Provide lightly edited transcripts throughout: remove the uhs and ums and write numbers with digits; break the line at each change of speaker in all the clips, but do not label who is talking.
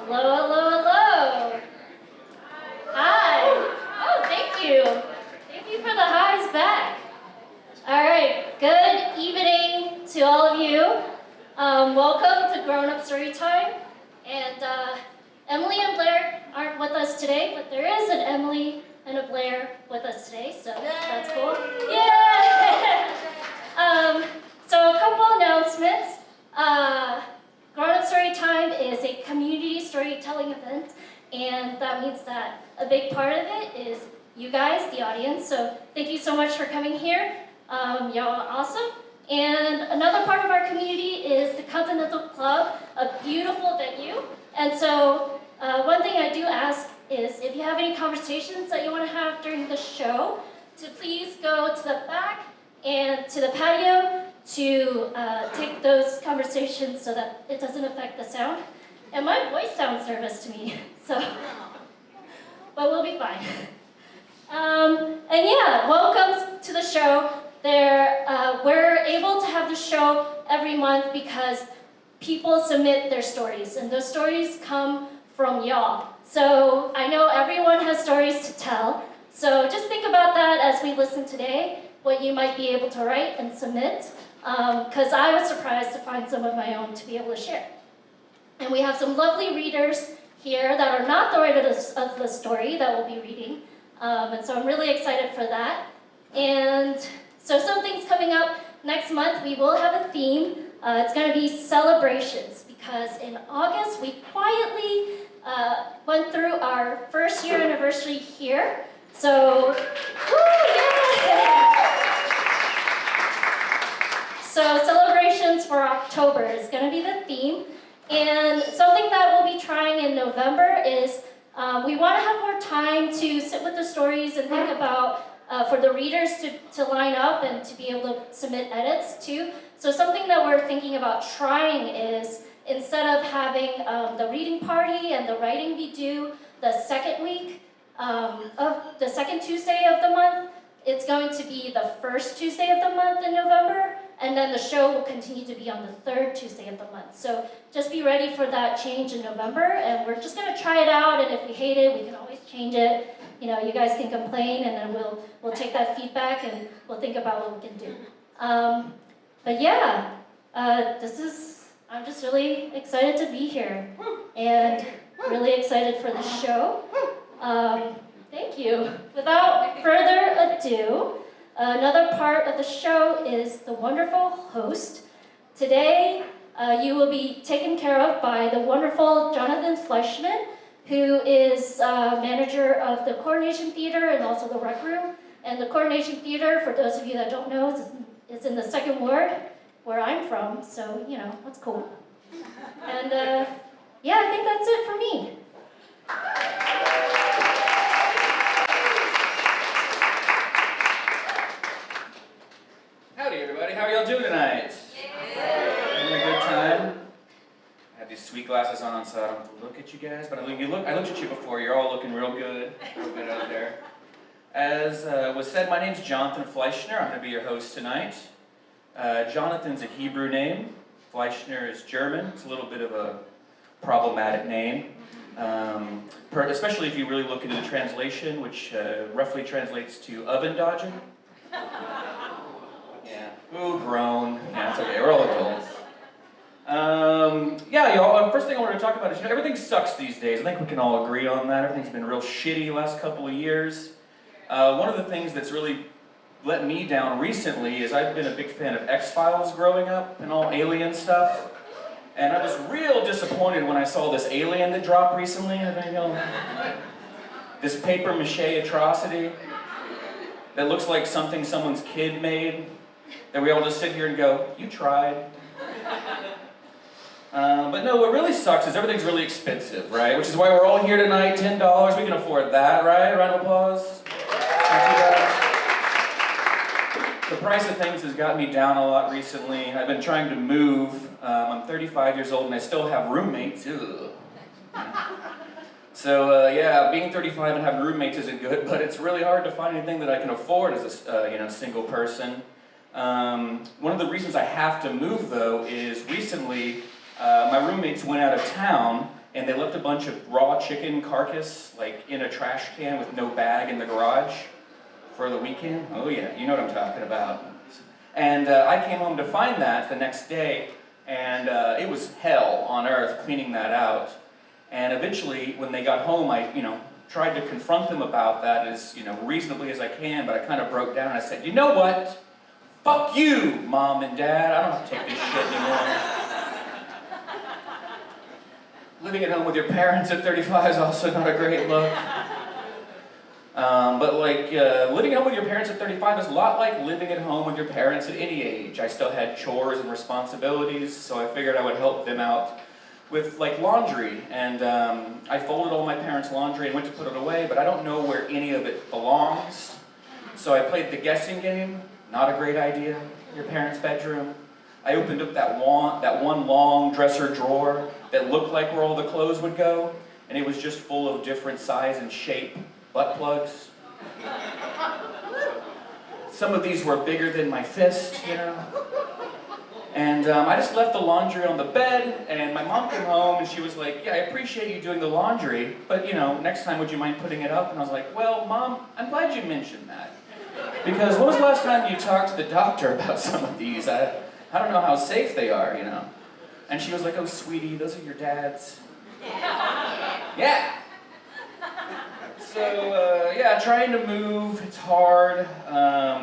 Hello, hello, hello. Hi. Oh, thank you. Thank you for the highs back. All right, good evening to all of you. Welcome to Grown Up Story Time. And Emily and Blair aren't with us today, but there is an Emily and a Blair with us today, so that's cool. Yeah! So a couple announcements. Grown Up Story Time is a community storytelling event, and that means that a big part of it is you guys, the audience, so thank you so much for coming here. Y'all are awesome. And another part of our community is the Continental Club, a beautiful venue. And so one thing I do ask is if you have any conversations that you want to have during the show, to please go to the back and to the patio to take those conversations so that it doesn't affect the sound. And my voice sounds nervous to me, so, but we'll be fine. And yeah, welcome to the show. We're able to have the show every month because people submit their stories, and those stories come from y'all. So I know everyone has stories to tell, so just think about that as we listen today, what you might be able to write and submit, because I was surprised to find some of my own to be able to share. And we have some lovely readers here that are not the writers of the story that we'll be reading, and so I'm really excited for that. And so something's coming up next month. We will have a theme. It's going to be celebrations, because in August we quietly went through our first year anniversary here. So, woo, yeah! So celebrations for October is going to be the theme. And something that we'll be trying in November is we want to have more time to sit with the stories and think about for the readers to line up and to be able to submit edits too. So something that we're thinking about trying is, instead of having the reading party and the writing be due the second week of the second Tuesday of the month, it's going to be the first Tuesday of the month in November, and then the show will continue to be on the third Tuesday of the month. So just be ready for that change in November, and we're just going to try it out, and if we hate it, we can always change it. You know, you guys can complain, and then we'll take that feedback, and we'll think about what we can do. But yeah, I'm just really excited to be here, and really excited for the show. Thank you. Without further ado, another part of the show is the wonderful host. Today, you will be taken care of by the wonderful Jonathan Fleissner, who is manager of the Coronation Theater and also the Rec Room. And the Coronation Theater, for those of you that don't know, is in the Second Ward, where I'm from, so, you know, that's cool. And, yeah, I think that's it for me.
Howdy, everybody. How are y'all doing tonight? Having a good time? I have these sweet glasses on, so I don't have to look at you guys, but I looked at you before. You're all looking real good out there. As was said, my name's Jonathan Fleissner. I'm going to be your host tonight. Jonathan's a Hebrew name. Fleissner is German. It's a little bit of a problematic name, especially if you really look into the translation, which roughly translates to oven dodging. Yeah. Ooh, grown. Yeah, it's okay. We're all adults. Yeah, y'all, first thing I wanted to talk about is, everything sucks these days. I think we can all agree on that. Everything's been real shitty the last couple of years. One of the things that's really let me down recently is I've been a big fan of X-Files growing up and all alien stuff. And I was real disappointed when I saw this alien that dropped recently. This paper-mache atrocity that looks like something someone's kid made, that we all just sit here and go, you tried. But no, what really sucks is everything's really expensive, right? Which is why we're all here tonight, $10, we can afford that, right? Round of applause. The price of things has gotten me down a lot recently. I've been trying to move. I'm 35 years old and I still have roommates. Ugh. So yeah, being 35 and having roommates isn't good, but it's really hard to find anything that I can afford as a single person. One of the reasons I have to move, though, is recently my roommates went out of town and they left a bunch of raw chicken carcass like in a trash can with no bag in the garage for the weekend. Oh yeah, you know what I'm talking about. And I came home to find that the next day, and it was hell on earth cleaning that out. And eventually, when they got home, I, tried to confront them about that as, reasonably as I can, but I kind of broke down and I said, you know what? Fuck you, Mom and Dad. I don't have to take this shit anymore. Living at home with your parents at 35 is also not a great look. But living at home with your parents at 35 is a lot like living at home with your parents at any age. I still had chores and responsibilities, so I figured I would help them out with laundry. And I folded all my parents' laundry and went to put it away, but I don't know where any of it belongs. So I played the guessing game. Not a great idea. Your parents' bedroom. I opened up that one long dresser drawer that looked like where all the clothes would go, and it was just full of different size and shape butt plugs. Some of these were bigger than my fist, And I just left the laundry on the bed, and my mom came home, and she was like, yeah, I appreciate you doing the laundry, but, next time would you mind putting it up? And I was like, well, Mom, I'm glad you mentioned that. Because when was the last time you talked to the doctor about some of these? I don't know how safe they are, And she was like, oh, sweetie, those are your dad's. Yeah. So, trying to move, it's hard.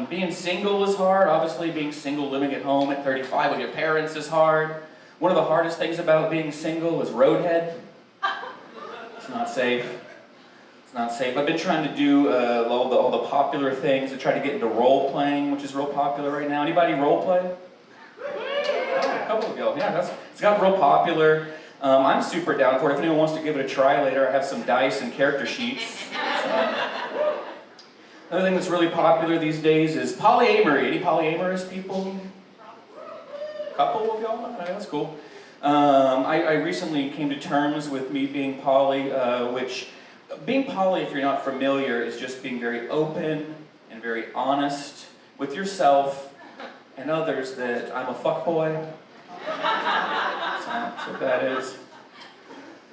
Being single is hard. Obviously, being single, living at home at 35 with your parents is hard. One of the hardest things about being single is roadhead. It's not safe. It's not safe. I've been trying to do all the popular things. I try to get into role playing, which is real popular right now. Anybody role play? Oh, a couple of you. Yeah, it's got real popular. I'm super down for it. If anyone wants to give it a try later, I have some dice and character sheets. Another thing that's really popular these days is polyamory. Any polyamorous people? Couple of y'all? Okay, that's cool. I recently came to terms with me being poly, which being poly, if you're not familiar, is just being very open and very honest with yourself and others that I'm a fuckboy. That's what that is.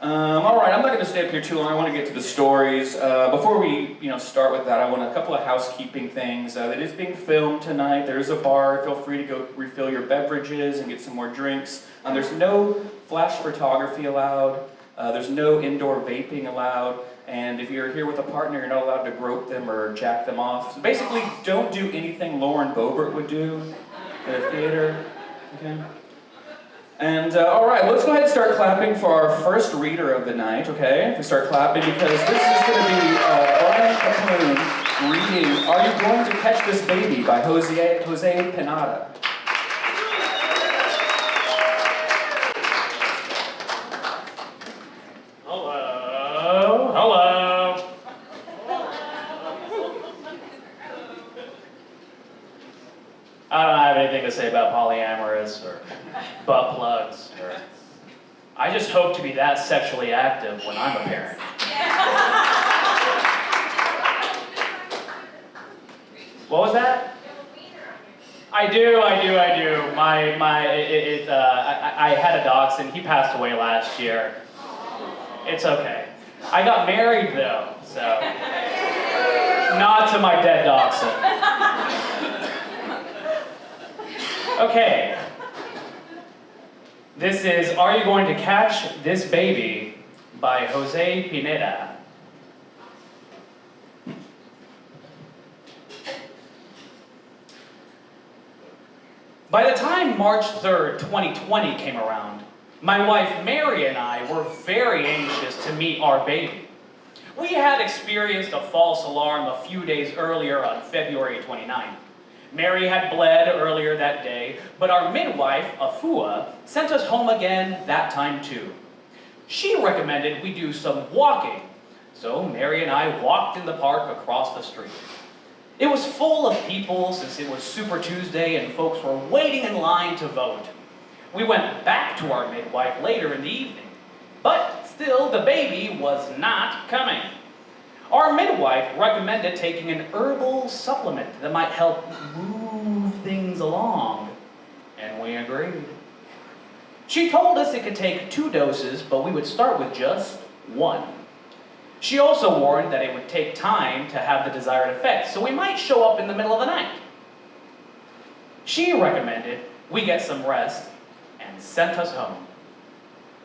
Alright, I'm not going to stay up here too long. I want to get to the stories. Before we start with that, I want a couple of housekeeping things. It is being filmed tonight. There's a bar. Feel free to go refill your beverages and get some more drinks. There's no flash photography allowed. There's no indoor vaping allowed. And if you're here with a partner, you're not allowed to grope them or jack them off. So basically, don't do anything Lauren Boebert would do at a theater. Okay? And, alright, let's go ahead and start clapping for our first reader of the night, okay? We start clapping because this is going to be Bryan Kaplun reading Are You Going to Catch This Baby by José Pineda.
Hello. I don't have anything to say about polyamorous or butt plugs. I just hope to be that sexually active when I'm a parent. What was that? I do. I had a dachshund. He passed away last year. It's okay. I got married though, so not to my dead dachshund. Okay. This is Are You Going to Catch This Baby by José Pineda. By the time March 3rd, 2020 came around, my wife Mary and I were very anxious to meet our baby. We had experienced a false alarm a few days earlier on February 29th. Mary had bled earlier that day, but our midwife, Afua, sent us home again that time too. She recommended we do some walking, so Mary and I walked in the park across the street. It was full of people since it was Super Tuesday and folks were waiting in line to vote. We went back to our midwife later in the evening, but still the baby was not coming. Our midwife recommended taking an herbal supplement that might help move things along, and we agreed. She told us it could take 2 doses, but we would start with just 1. She also warned that it would take time to have the desired effect, so we might show up in the middle of the night. She recommended we get some rest and sent us home.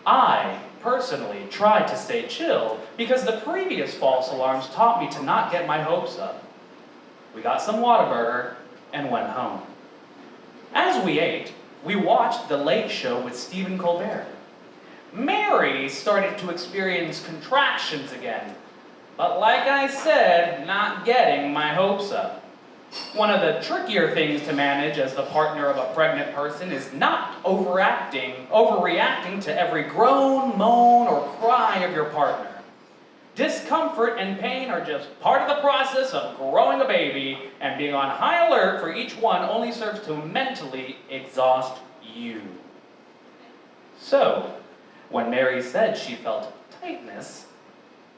I personally tried to stay chill because the previous false alarms taught me to not get my hopes up. We got some Whataburger and went home. As we ate, we watched The Late Show with Stephen Colbert. Mary started to experience contractions again, but like I said, not getting my hopes up. One of the trickier things to manage as the partner of a pregnant person is not overreacting to every groan, moan, or cry of your partner. Discomfort and pain are just part of the process of growing a baby, and being on high alert for each one only serves to mentally exhaust you. So, when Mary said she felt tightness,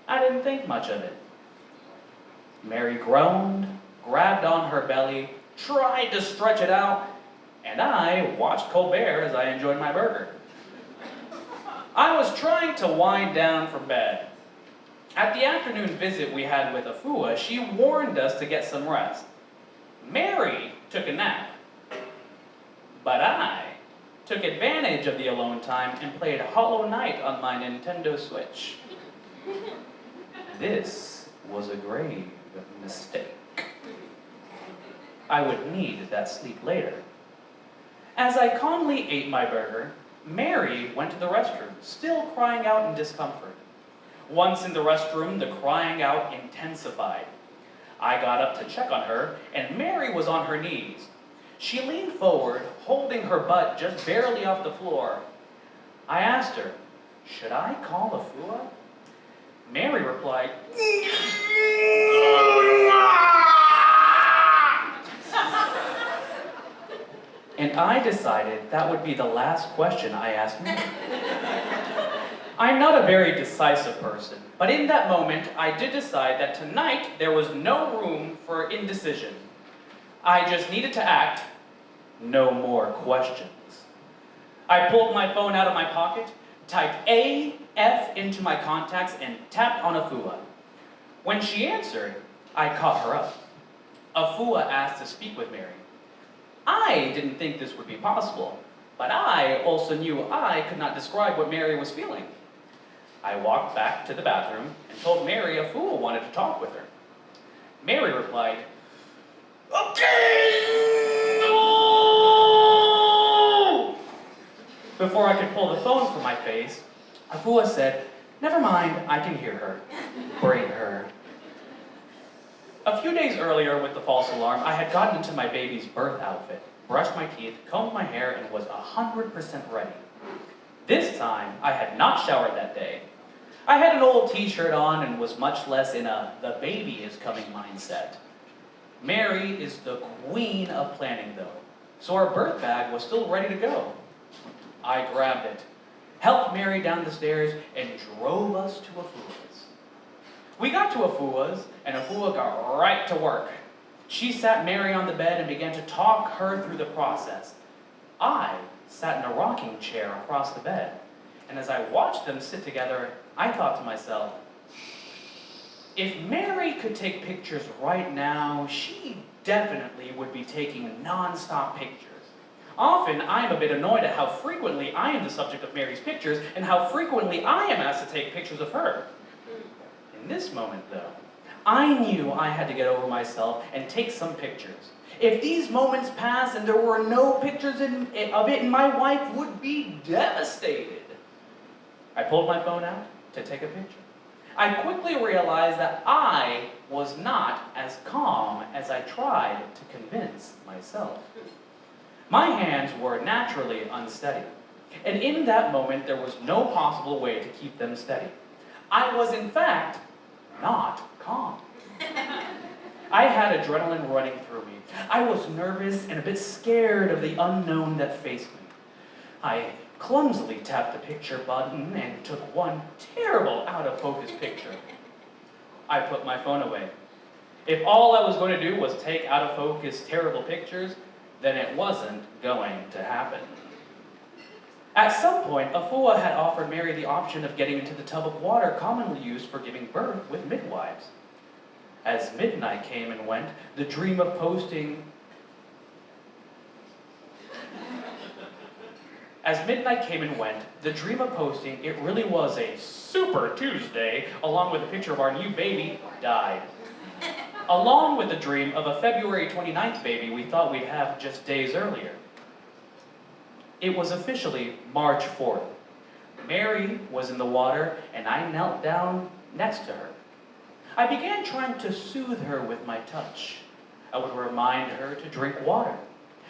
I didn't think much of it. Mary groaned, grabbed on her belly, tried to stretch it out, and I watched Colbert as I enjoyed my burger. I was trying to wind down for bed. At the afternoon visit we had with Afua, she warned us to get some rest. Mary took a nap, but I took advantage of the alone time and played Hollow Knight on my Nintendo Switch. This was a grave mistake. I would need that sleep later. As I calmly ate my burger, Mary went to the restroom, still crying out in discomfort. Once in the restroom, the crying out intensified. I got up to check on her, and Mary was on her knees. She leaned forward, holding her butt just barely off the floor. I asked her, "Should I call Afua?" Mary replied, and I decided that would be the last question I asked Mary. I'm not a very decisive person, but in that moment, I did decide that tonight there was no room for indecision. I just needed to act. No more questions. I pulled my phone out of my pocket, typed AF into my contacts, and tapped on Afua. When she answered, I caught her up. Afua asked to speak with Mary. I didn't think this would be possible, but I also knew I could not describe what Mary was feeling. I walked back to the bathroom and told Mary Afua wanted to talk with her. Mary replied, "Okay!" Before I could pull the phone from my face, Afua said, "Never mind, I can hear her. Bring her." A few days earlier with the false alarm, I had gotten into my baby's birth outfit, brushed my teeth, combed my hair, and was 100% ready. This time, I had not showered that day. I had an old t-shirt on and was much less in a "the baby is coming" mindset. Mary is the queen of planning though, so our birth bag was still ready to go. I grabbed it, helped Mary down the stairs, and drove us to Afua's. We got to Afua's, and Afua got right to work. She sat Mary on the bed and began to talk her through the process. I sat in a rocking chair across the bed, and as I watched them sit together, I thought to myself, if Mary could take pictures right now, she definitely would be taking non-stop pictures. Often, I am a bit annoyed at how frequently I am the subject of Mary's pictures and how frequently I am asked to take pictures of her. In this moment, though, I knew I had to get over myself and take some pictures. If these moments passed and there were no pictures of it, my wife would be devastated. I pulled my phone out to take a picture. I quickly realized that I was not as calm as I tried to convince myself. My hands were naturally unsteady, and in that moment there was no possible way to keep them steady. I was, in fact, not calm. I had adrenaline running through me. I was nervous and a bit scared of the unknown that faced me. I clumsily tapped the picture button and took one terrible out-of-focus picture. I put my phone away. If all I was going to do was take out-of-focus terrible pictures, then it wasn't going to happen. At some point, Afua had offered Mary the option of getting into the tub of water commonly used for giving birth with midwives. As midnight came and went, the dream of posting... It really was a Super Tuesday, along with a picture of our new baby, died. Along with the dream of a February 29th baby we thought we'd have just days earlier. It was officially March 4th. Mary was in the water, and I knelt down next to her. I began trying to soothe her with my touch. I would remind her to drink water.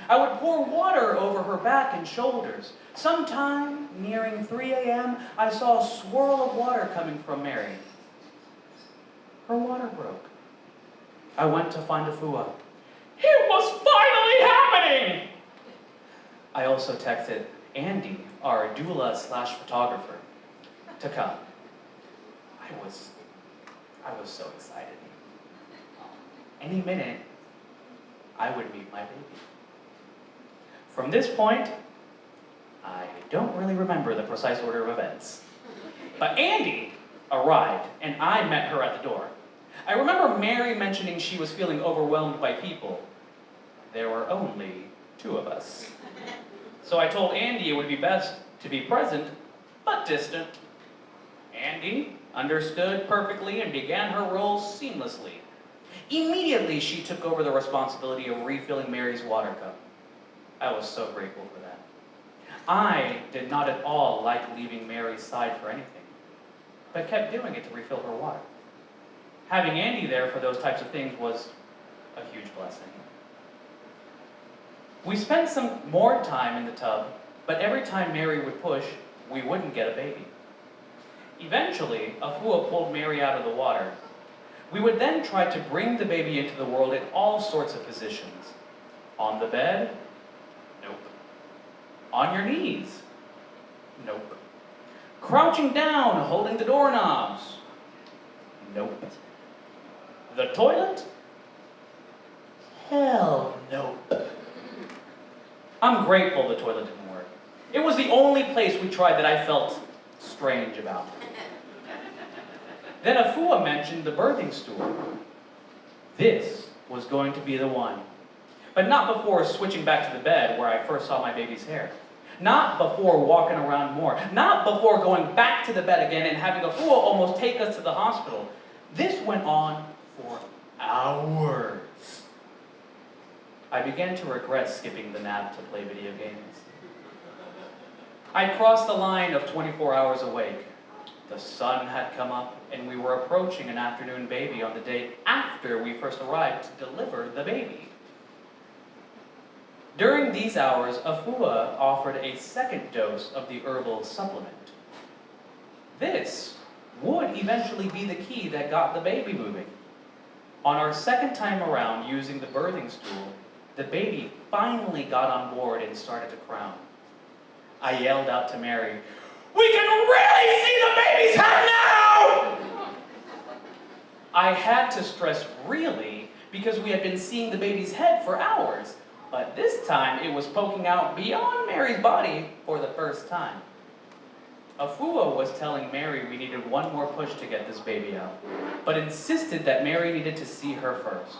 I would pour water over her back and shoulders. Sometime, nearing 3 a.m., I saw a swirl of water coming from Mary. Her water broke. I went to find Afua. It was finally happening! I also texted Andy, our doula/photographer, to come. I was so excited. Any minute, I would meet my baby. From this point, I don't really remember the precise order of events. But Andy arrived, and I met her at the door. I remember Mary mentioning she was feeling overwhelmed by people. There were only 2 of us. So I told Andy it would be best to be present, but distant. Andy understood perfectly and began her role seamlessly. Immediately, she took over the responsibility of refilling Mary's water cup. I was so grateful for that. I did not at all like leaving Mary's side for anything, but kept doing it to refill her water. Having Andy there for those types of things was a huge blessing. We spent some more time in the tub, but every time Mary would push, we wouldn't get a baby. Eventually, Afua pulled Mary out of the water. We would then try to bring the baby into the world in all sorts of positions. On the bed? Nope. On your knees? Nope. Crouching down, holding the doorknobs? Nope. The toilet? Hell no. I'm grateful the toilet didn't work. It was the only place we tried that I felt strange about. Then Afua mentioned the birthing stool. This was going to be the one. But not before switching back to the bed where I first saw my baby's hair. Not before walking around more. Not before going back to the bed again and having Afua almost take us to the hospital. This went on for hours. I began to regret skipping the nap to play video games. I crossed the line of 24 hours awake. The sun had come up, and we were approaching an afternoon baby on the day after we first arrived to deliver the baby. During these hours, Afua offered a second dose of the herbal supplement. This would eventually be the key that got the baby moving. On our second time around using the birthing stool, the baby finally got on board and started to crown. I yelled out to Mary, "We can really see the baby's head now!" I had to stress really because we had been seeing the baby's head for hours, but this time it was poking out beyond Mary's body for the first time. Afua was telling Mary we needed one more push to get this baby out, but insisted that Mary needed to see her first.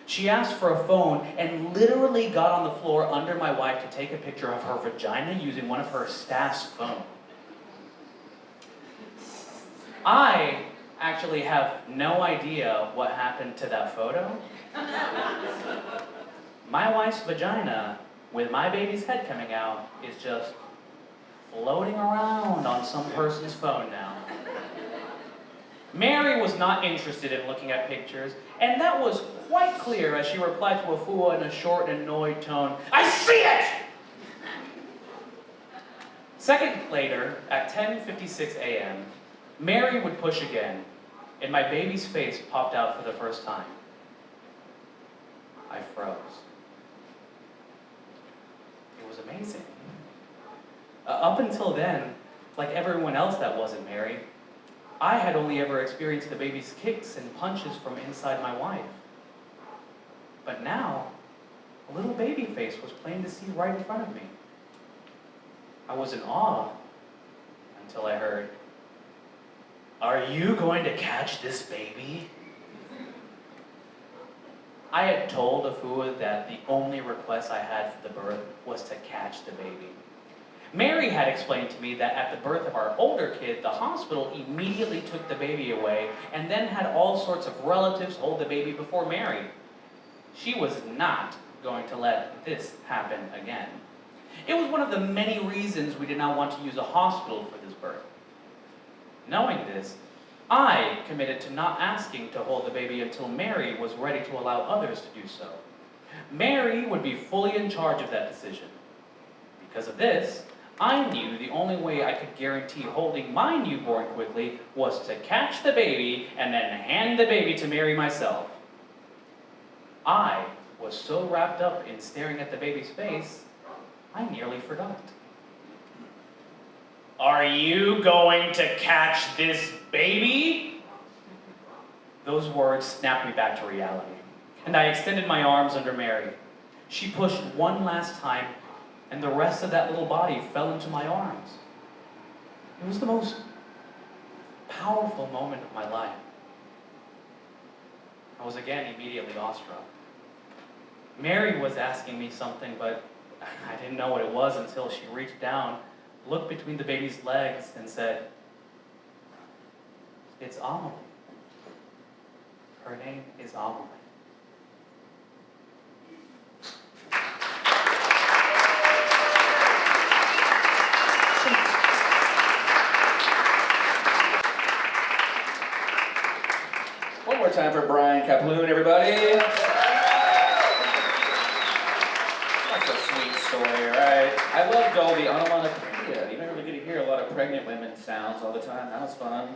She asked for a phone and literally got on the floor under my wife to take a picture of her vagina using one of her staff's phones. I actually have no idea what happened to that photo. My wife's vagina, with my baby's head coming out, is just floating around on some person's phone now. Mary was not interested in looking at pictures, and that was quite clear as she replied to Afua in a short and annoyed tone, "I see it!" Seconds later, at 10:56 a.m., Mary would push again, and my baby's face popped out for the first time. I froze. It was amazing. Up until then, like everyone else that wasn't Mary, I had only ever experienced the baby's kicks and punches from inside my wife. But now, a little baby face was plain to see right in front of me. I was in awe until I heard, "Are you going to catch this baby?" I had told Afua that the only request I had for the birth was to catch the baby. Mary had explained to me that at the birth of our older kid, the hospital immediately took the baby away and then had all sorts of relatives hold the baby before Mary. She was not going to let this happen again. It was one of the many reasons we did not want to use a hospital for this birth. Knowing this, I committed to not asking to hold the baby until Mary was ready to allow others to do so. Mary would be fully in charge of that decision. Because of this, I knew the only way I could guarantee holding my newborn quickly was to catch the baby and then hand the baby to Mary myself. I was so wrapped up in staring at the baby's face, I nearly forgot. "Are you going to catch this baby?" Those words snapped me back to reality, and I extended my arms under Mary. She pushed one last time, and the rest of that little body fell into my arms. It was the most powerful moment of my life. I was again immediately awestruck. Mary was asking me something, but I didn't know what it was until she reached down, looked between the baby's legs, and said, "It's Amelie. Her name is Amelie."
One more time for Bryan Kaplun, everybody. That's a sweet story, right? I loved all the onomatopoeia. You don't really get to hear a lot of pregnant women sounds all the time. That was fun.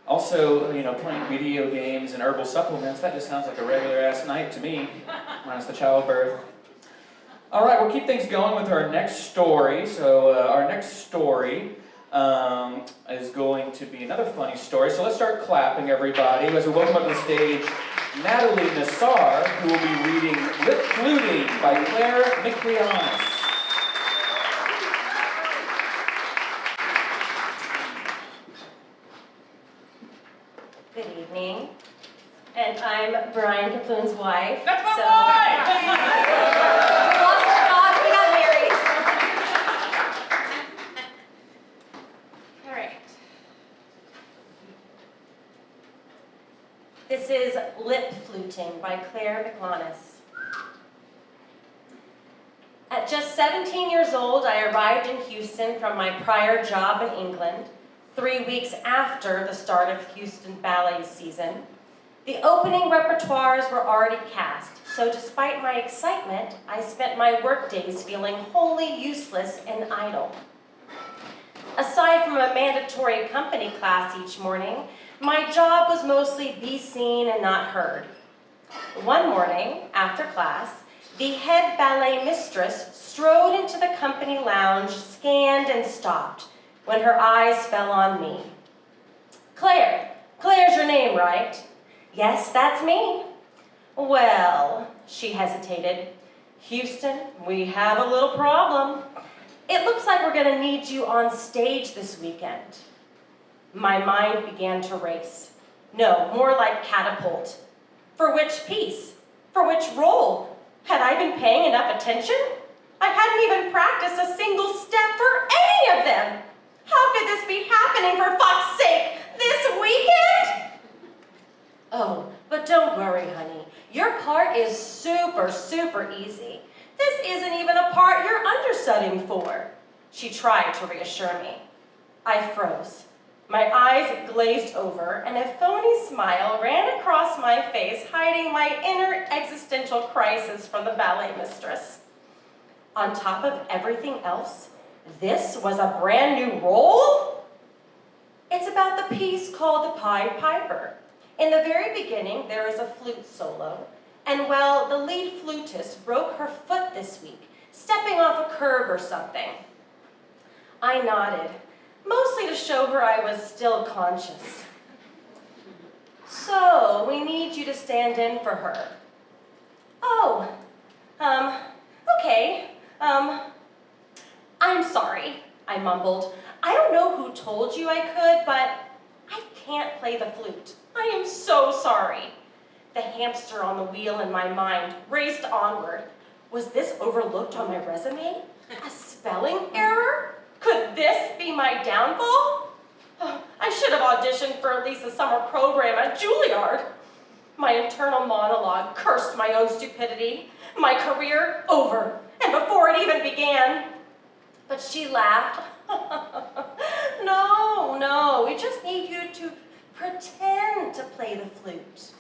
Also, playing video games and herbal supplements, that just sounds like a regular-ass night to me, minus the childbirth. All right, we'll keep things going with our next story. So our next story is going to be another funny story. So let's start clapping, everybody. As we welcome up to the stage Natalie and Nassar, who will be reading Lip-Fluting by Clare Miklaunus.
Good evening. And I'm Bryan Kaplun's wife.
That's my wife!
We lost our dog, we got married. All right. This is Lip-Fluting by Clare Miklaunus. At just 17 years old, I arrived in Houston from my prior job in England, 3 weeks after the start of Houston Ballet season. The opening repertoires were already cast, so despite my excitement, I spent my work days feeling wholly useless and idle. Aside from a mandatory company class each morning, my job was mostly be seen and not heard. One morning, after class, the head ballet mistress strode into the company lounge, scanned and stopped, when her eyes fell on me. "Clare, Clare's your name, right?" "Yes, that's me." "Well," she hesitated, "Houston, we have a little problem. It looks like we're gonna need you on stage this weekend." My mind began to race. No, more like catapult. For which piece? For which role? Had I been paying enough attention? I hadn't even practiced a single step for any of them. How could this be happening, for fuck's sake, this weekend? "Oh, but don't worry, honey. Your part is super, super easy. This isn't even a part you're understudying for." She tried to reassure me. I froze. My eyes glazed over, and a phony smile ran across my face, hiding my inner existential crisis from the ballet mistress. On top of everything else, this was a brand new role? It's about the piece called The Pied Piper. In the very beginning, there is a flute solo, and well, the lead flutist broke her foot this week, stepping off a curb or something. I nodded, mostly to show her I was still conscious. "So, we need you to stand in for her." "Oh, okay, I'm sorry. I mumbled. "I don't know who told you I could, but I can't play the flute. I am so sorry." The hamster on the wheel in my mind raced onward. Was this overlooked on my resume? A spelling error? Could this be my downfall? Oh, I should have auditioned for at least a summer program at Juilliard. My internal monologue cursed my own stupidity. My career over, and before it even began. But she laughed. No, we just need you to pretend to play the flute.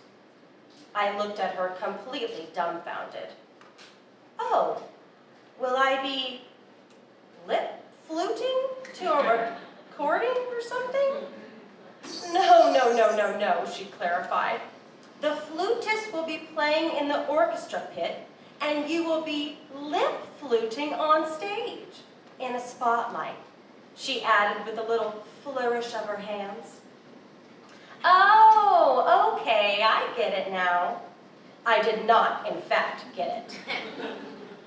I looked at her completely dumbfounded. "Oh, will I be lip-fluting to a recording or something?" No, she clarified. "The flutist will be playing in the orchestra pit, and you will be lip-fluting on stage in a spotlight," she added with a little flourish of her hands. "Oh, okay, I get it now." I did not, in fact, get it.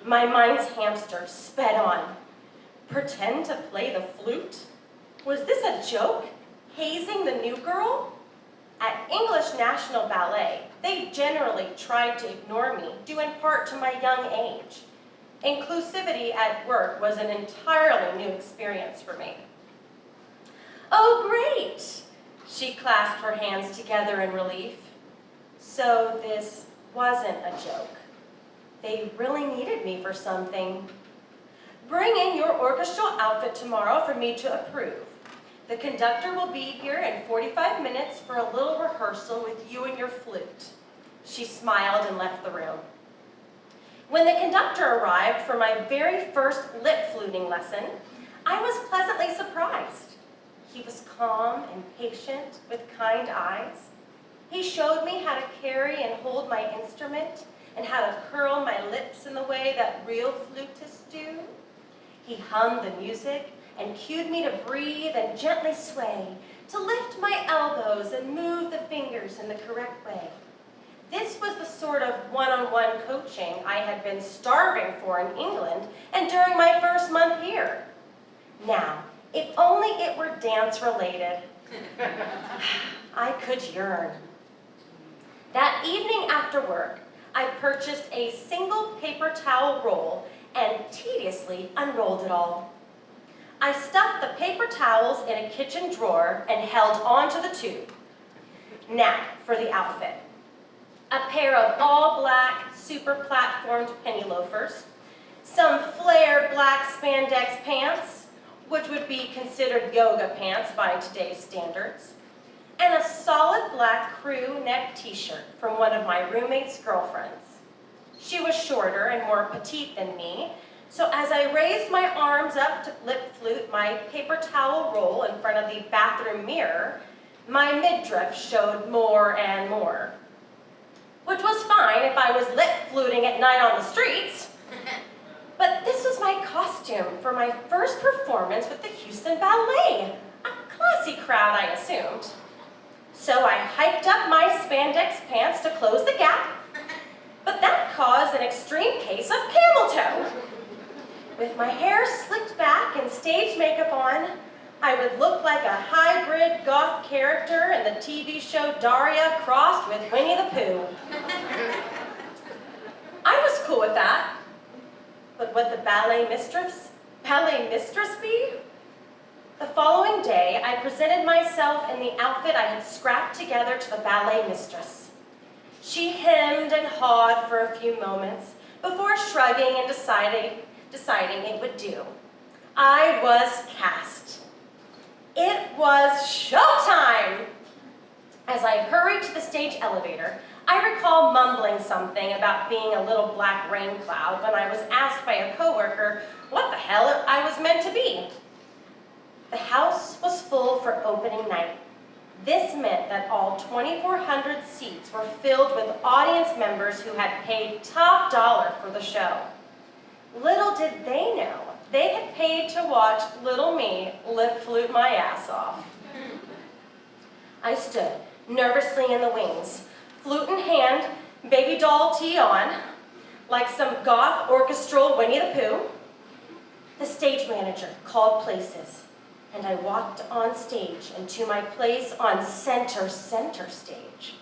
My mind's hamster sped on. Pretend to play the flute? Was this a joke? Hazing the new girl? At English National Ballet, they generally tried to ignore me, due in part to my young age. Inclusivity at work was an entirely new experience for me. "Oh, great!" She clasped her hands together in relief. So this wasn't a joke. They really needed me for something. "Bring in your orchestral outfit tomorrow for me to approve. The conductor will be here in 45 minutes for a little rehearsal with you and your flute." She smiled and left the room. When the conductor arrived for my very first lip-fluting lesson, I was pleasantly surprised. He was calm and patient with kind eyes. He showed me how to carry and hold my instrument and how to curl my lips in the way that real flutists do. He hummed the music and cued me to breathe and gently sway, to lift my elbows and move the fingers in the correct way. This was the sort of one-on-one coaching I had been starving for in England and during my first month here. Now, if only it were dance-related. I could yearn. That evening after work, I purchased a single paper towel roll and tediously unrolled it all. I stuffed the paper towels in a kitchen drawer and held onto the tube. Now for the outfit. A pair of all-black, super-platformed penny loafers, some flared black spandex pants, which would be considered yoga pants by today's standards, and a solid black crew neck t-shirt from one of my roommate's girlfriends. She was shorter and more petite than me, so as I raised my arms up to lip-flute my paper towel roll in front of the bathroom mirror, my midriff showed more and more. Which was fine if I was lip-fluting at night on the streets. But this was my costume for my first performance with the Houston Ballet. A classy crowd, I assumed. So I hiked up my spandex pants to close the gap, but that caused an extreme case of camel toe. With my hair slicked back and stage makeup on, I would look like a hybrid goth character in the TV show Daria crossed with Winnie the Pooh. I was cool with that. But would the ballet mistress be? The following day, I presented myself in the outfit I had scrapped together to the ballet mistress. She hemmed and hawed for a few moments before shrugging and deciding it would do. I was cast. It was showtime! As I hurried to the stage elevator, I recall mumbling something about being a little black rain cloud when I was asked by a coworker what the hell I was meant to be. The house was full for opening night. This meant that all 2,400 seats were filled with audience members who had paid top dollar for the show. Little did they know, they had paid to watch little me lip-flute my ass off. I stood nervously in the wings, flute in hand, baby doll tee on, like some goth orchestral Winnie the Pooh. The stage manager called places, and I walked on stage and to my place on center stage.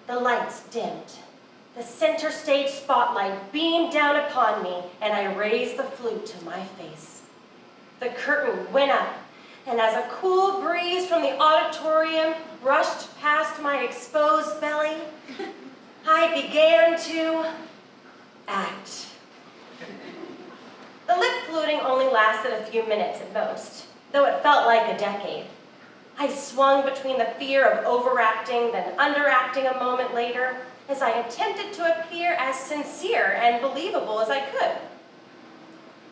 The lights dimmed. The center stage spotlight beamed down upon me, and I raised the flute to my face. The curtain went up, and as a cool breeze from the auditorium brushed past my exposed belly, I began to act. The lip-fluting only lasted a few minutes at most, though it felt like a decade. I swung between the fear of overacting, then underacting a moment later, as I attempted to appear as sincere and believable as I could.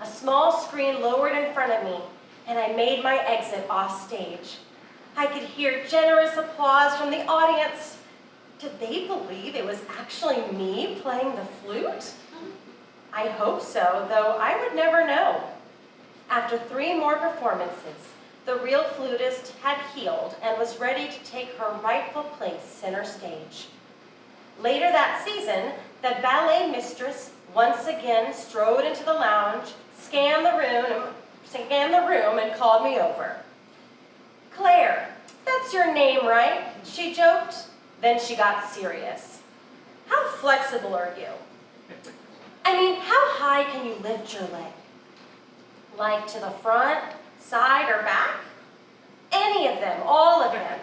A small screen lowered in front of me, and I made my exit off stage. I could hear generous applause from the audience. Did they believe it was actually me playing the flute? I hope so, though I would never know. After 3 more performances, the real flutist had healed and was ready to take her rightful place center stage. Later that season, the ballet mistress once again strode into the lounge, scanned the room, and called me over. "Clare, that's your name, right?" she joked. Then she got serious. "How flexible are you? I mean, how high can you lift your leg? Like to the front, side, or back? Any of them, all of them.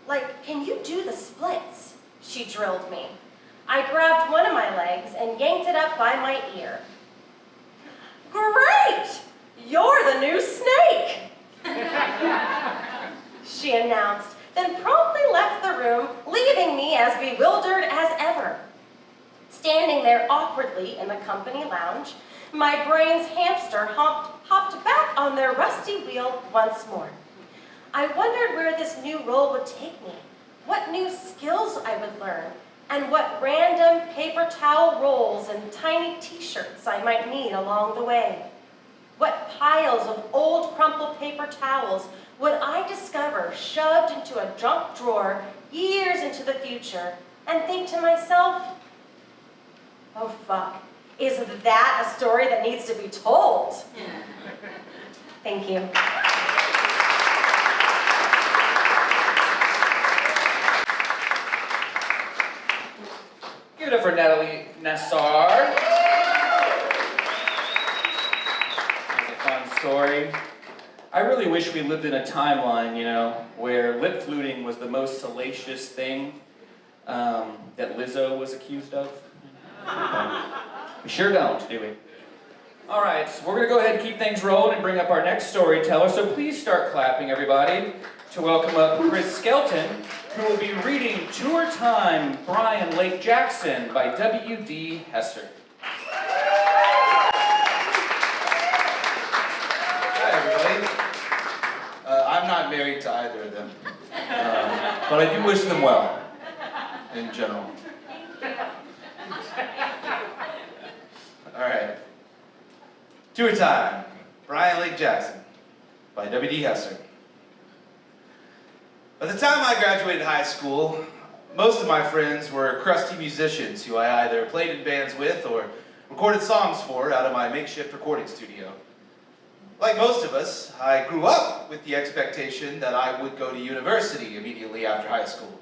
Like, can you do the splits?" She drilled me. I grabbed one of my legs and yanked it up by my ear. "Great! You're the new snake!" she announced, then promptly left the room, leaving me as bewildered as ever. Standing there awkwardly in the company lounge, my brain's hamster hopped back on their rusty wheel once more. I wondered where this new role would take me, what new skills I would learn, and what random paper towel rolls and tiny t-shirts I might need along the way. What piles of old crumpled paper towels would I discover shoved into a junk drawer years into the future and think to myself, oh fuck, is that a story that needs to be told? Thank you.
Give it up for Natalie Nassar. That's a fun story. I really wish we lived in a timeline, where lip-fluting was the most salacious thing that Lizzo was accused of. We sure don't, do we? All right, so we're going to go ahead and keep things rolling and bring up our next storyteller. So please start clapping, everybody, to welcome up Cris Skelton, who will be reading Tour Time, Bryan Lake Jackson by W.D. Hesser.
Hi, everybody. I'm not married to either of them, but I do wish them well, in general. All right. Tour Time, Bryan Lake Jackson by W.D. Hesser. By the time I graduated high school, most of my friends were crusty musicians who I either played in bands with or recorded songs for out of my makeshift recording studio. Like most of us, I grew up with the expectation that I would go to university immediately after high school.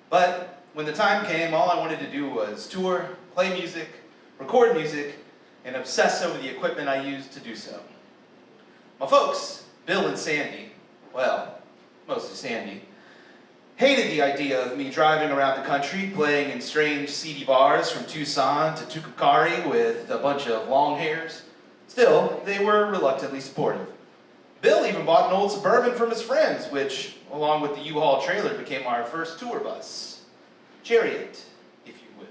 But when the time came, all I wanted to do was tour, play music, record music, and obsess over the equipment I used to do so. My folks, Bill and Sandy, well, mostly Sandy, hated the idea of me driving around the country playing in strange, seedy bars from Tucson to Tucumcari with a bunch of long hairs. Still, they were reluctantly supportive. Bill even bought an old Suburban from his friends, which, along with the U-Haul trailer, became our first tour bus. Chariot, if you will.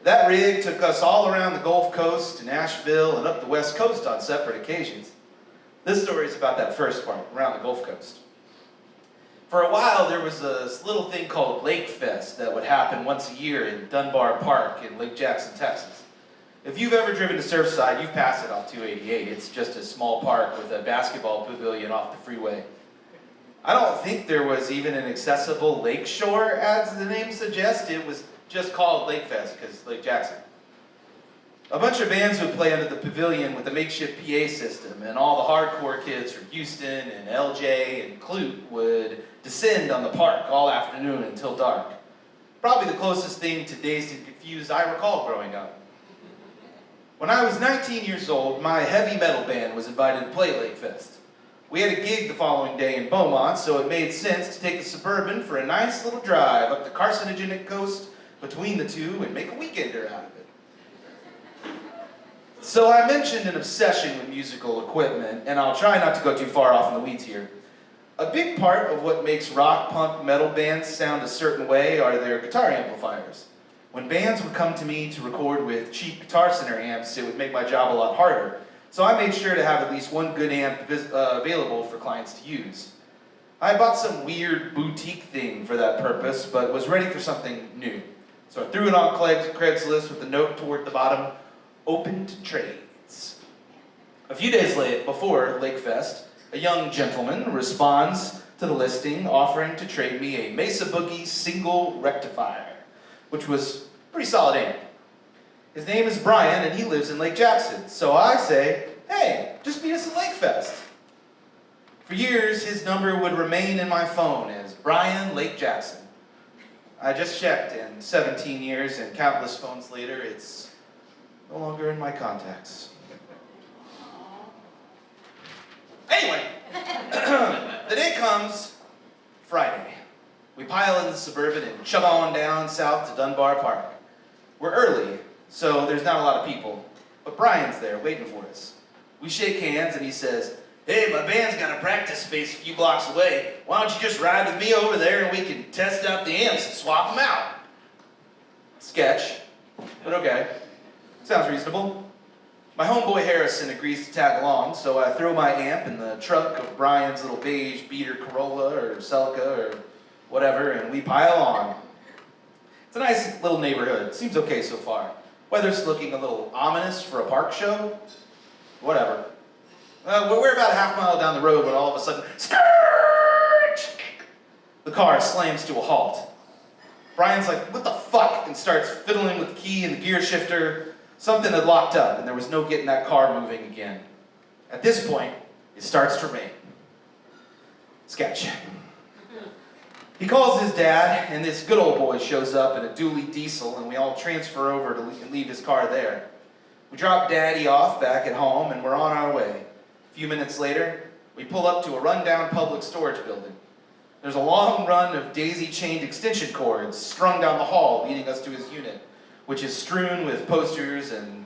That rig took us all around the Gulf Coast to Nashville and up the West Coast on separate occasions. This story is about that first part, around the Gulf Coast. For a while, there was this little thing called Lake Fest that would happen once a year in Dunbar Park in Lake Jackson, Texas. If you've ever driven to Surfside, you've passed it off 288. It's just a small park with a basketball pavilion off the freeway. I don't think there was even an accessible lake shore, as the name suggests. It was just called Lake Fest because Lake Jackson. A bunch of bands would play under the pavilion with a makeshift PA system, and all the hardcore kids from Houston and LJ and Clute would descend on the park all afternoon until dark. Probably the closest thing to Dazed and Confused I recall growing up. When I was 19 years old, my heavy metal band was invited to play Lake Fest. We had a gig the following day in Beaumont, so it made sense to take the Suburban for a nice little drive up the carcinogenic coast between the two and make a weekender out of it. So I mentioned an obsession with musical equipment, and I'll try not to go too far off in the weeds here. A big part of what makes rock, punk, metal bands sound a certain way are their guitar amplifiers. When bands would come to me to record with cheap Guitar Center amps, it would make my job a lot harder. So I made sure to have at least one good amp available for clients to use. I bought some weird boutique thing for that purpose, but was ready for something new. So I threw it on Craigslist with the note toward the bottom, open to trades. A few days before Lake Fest, a young gentleman responds to the listing offering to trade me a Mesa Boogie single rectifier, which was a pretty solid amp. His name is Bryan, and he lives in Lake Jackson. So I say, hey, just meet us at Lake Fest. For years, his number would remain in my phone as Bryan Lake Jackson. I just checked, and 17 years and countless phones later, it's no longer in my contacts. Anyway, the day comes, Friday. We pile in the Suburban and chug on down south to Dunbar Park. We're early, so there's not a lot of people, but Bryan's there waiting for us. We shake hands and he says, hey, my band's got a practice space a few blocks away. Why don't you just ride with me over there and we can test out the amps and swap them out? Sketch, but okay. Sounds reasonable. My homeboy Harrison agrees to tag along, so I throw my amp in the trunk of Bryan's little beige beater Corolla or Celica or whatever, and we pile on. It's a nice little neighborhood. Seems okay so far. Weather's looking a little ominous for a park show. Whatever. We're about a half mile down the road when all of a sudden, skirt! The car slams to a halt. Bryan's like, what the fuck? And starts fiddling with the key and the gear shifter. Something had locked up, and there was no getting that car moving again. At this point, it starts to rain. Sketch. He calls his dad, and this good old boy shows up in a dually diesel, and we all transfer over to leave his car there. We drop Daddy off back at home, and we're on our way. A few minutes later, we pull up to a rundown public storage building. There's a long run of daisy-chained extension cords strung down the hall leading us to his unit, which is strewn with posters and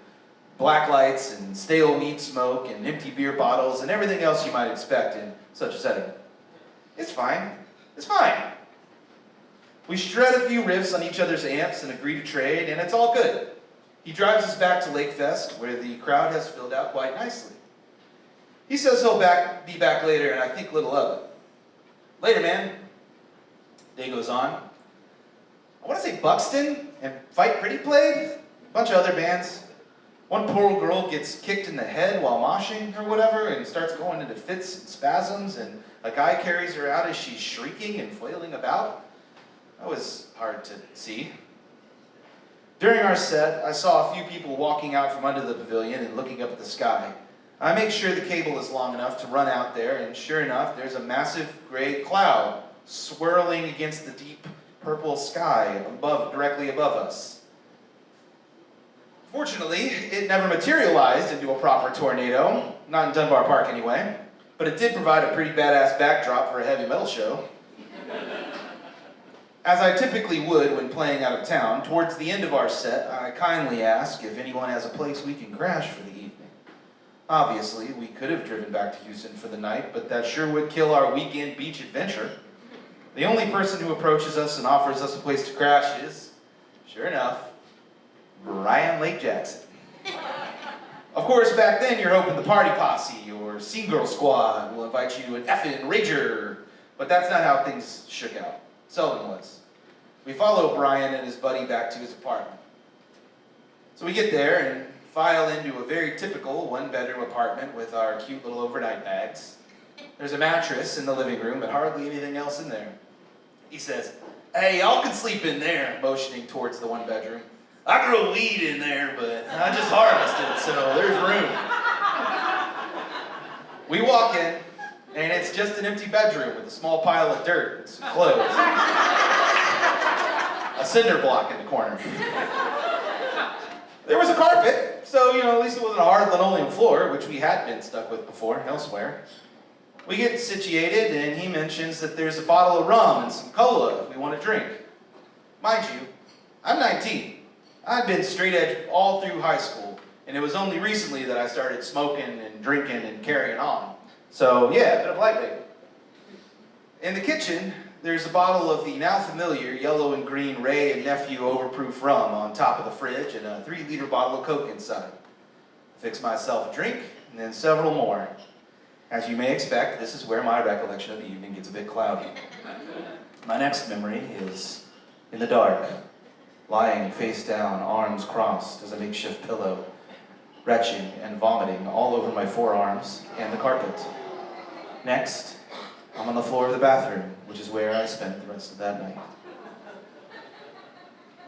black lights and stale weed smoke and empty beer bottles and everything else you might expect in such a setting. It's fine. It's fine. We shred a few riffs on each other's amps and agree to trade, and it's all good. He drives us back to Lake Fest, where the crowd has filled out quite nicely. He says he'll be back later, and I think little of it. Later, man. Day goes on. I want to say Buxton and Fight Pretty played. A bunch of other bands. One poor girl gets kicked in the head while moshing or whatever and starts going into fits and spasms, and a guy carries her out as she's shrieking and flailing about. That was hard to see. During our set, I saw a few people walking out from under the pavilion and looking up at the sky. I make sure the cable is long enough to run out there, and sure enough, there's a massive gray cloud swirling against the deep purple sky directly above us. Fortunately, it never materialized into a proper tornado, not in Dunbar Park anyway, but it did provide a pretty badass backdrop for a heavy metal show. As I typically would when playing out of town, towards the end of our set, I kindly ask if anyone has a place we can crash for the evening. Obviously, we could have driven back to Houston for the night, but that sure would kill our weekend beach adventure. The only person who approaches us and offers us a place to crash is, sure enough, Bryan Lake Jackson. Of course, back then you're hoping the party posse or Scene Girl Squad will invite you to an effing rager, but that's not how things shook out. Seldom was. We follow Bryan and his buddy back to his apartment. So we get there and file into a very typical one-bedroom apartment with our cute little overnight bags. There's a mattress in the living room, but hardly anything else in there. He says, hey, y'all can sleep in there, motioning towards the one bedroom. I grow weed in there, but I just harvested, so there's room. We walk in, and it's just an empty bedroom with a small pile of dirt and some clothes. A cinder block in the corner. There was a carpet, so, at least it wasn't a hard linoleum floor, which we had been stuck with before elsewhere. We get situated, and he mentions that there's a bottle of rum and some cola if we want to drink. Mind you, I'm 19. I'd been straight edge all through high school, and it was only recently that I started smoking and drinking and carrying on. So, yeah, a bit of lightweight. In the kitchen, there's a bottle of the now familiar yellow and green Ray and Nephew overproof rum on top of the fridge and a 3-liter bottle of Coke inside. Fix myself a drink, and then several more. As you may expect, this is where my recollection of the evening gets a bit cloudy. My next memory is in the dark, lying face down, arms crossed as a makeshift pillow, retching and vomiting all over my forearms and the carpet. Next, I'm on the floor of the bathroom, which is where I spent the rest of that night.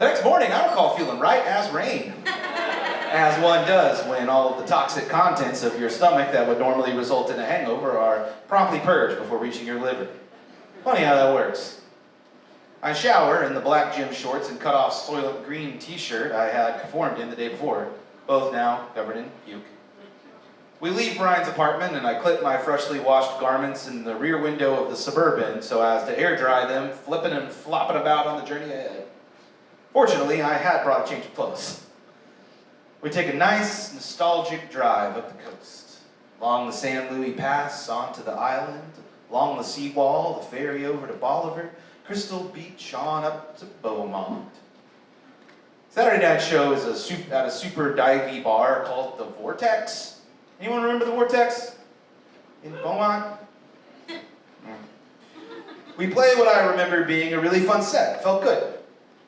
The next morning, I recall feeling right as rain, as one does when all of the toxic contents of your stomach that would normally result in a hangover are promptly purged before reaching your liver. Funny how that works. I shower in the black gym shorts and cut-off soylent green t-shirt I had performed in the day before, both now covered in puke. We leave Brian's apartment and I clip my freshly washed garments in the rear window of the Suburban so as to air dry them, flipping and flopping about on the journey ahead. Fortunately, I had brought a change of clothes. We take a nice, nostalgic drive up the coast, along the San Luis Pass, onto the island, along the seawall, the ferry over to Bolivar, Crystal Beach, on up to Beaumont. Saturday night show is at a super divey bar called the Vortex. Anyone remember the Vortex? In Beaumont? We play what I remember being a really fun set. It felt good.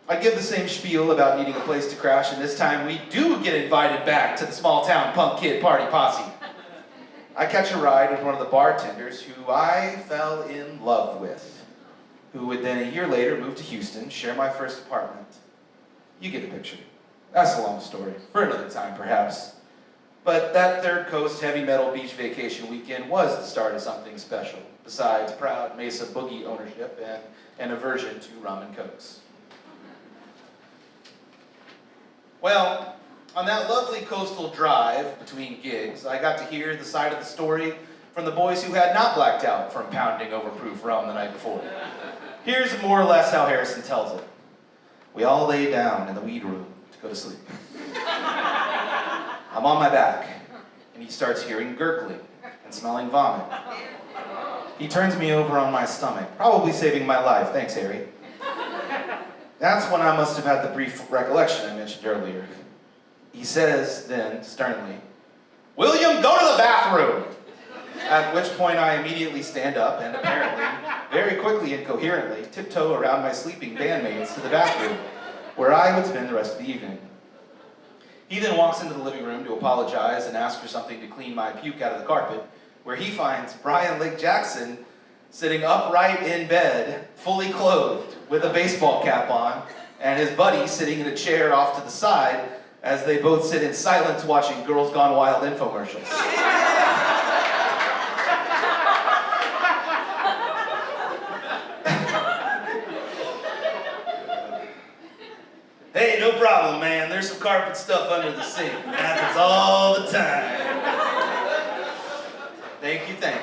I give the same spiel about needing a place to crash, and this time we do get invited back to the small town punk kid party posse. I catch a ride with one of the bartenders who I fell in love with, who would then a year later move to Houston, share my first apartment. You get the picture. That's a long story, for another time perhaps. But that Third Coast heavy metal beach vacation weekend was the start of something special, besides proud Mesa Boogie ownership and an aversion to rum and cokes. Well, on that lovely coastal drive between gigs, I got to hear the side of the story from the boys who had not blacked out from pounding overproof rum the night before. Here's more or less how Harrison tells it. We all lay down in the weed room to go to sleep. I'm on my back, and he starts hearing gurgling and smelling vomit. He turns me over on my stomach, probably saving my life. Thanks, Harry. That's when I must have had the brief recollection I mentioned earlier. He says then, sternly, "William, go to the bathroom!" At which point I immediately stand up and apparently, very quickly and coherently, tiptoe around my sleeping bandmates to the bathroom, where I would spend the rest of the evening. He then walks into the living room to apologize and ask for something to clean my puke out of the carpet, where he finds Brian Lake Jackson sitting upright in bed, fully clothed, with a baseball cap on, and his buddy sitting in a chair off to the side as they both sit in silence watching Girls Gone Wild infomercials. Hey, no problem, man. There's some carpet stuff under the sink. It happens all the time. Thank you, thank you.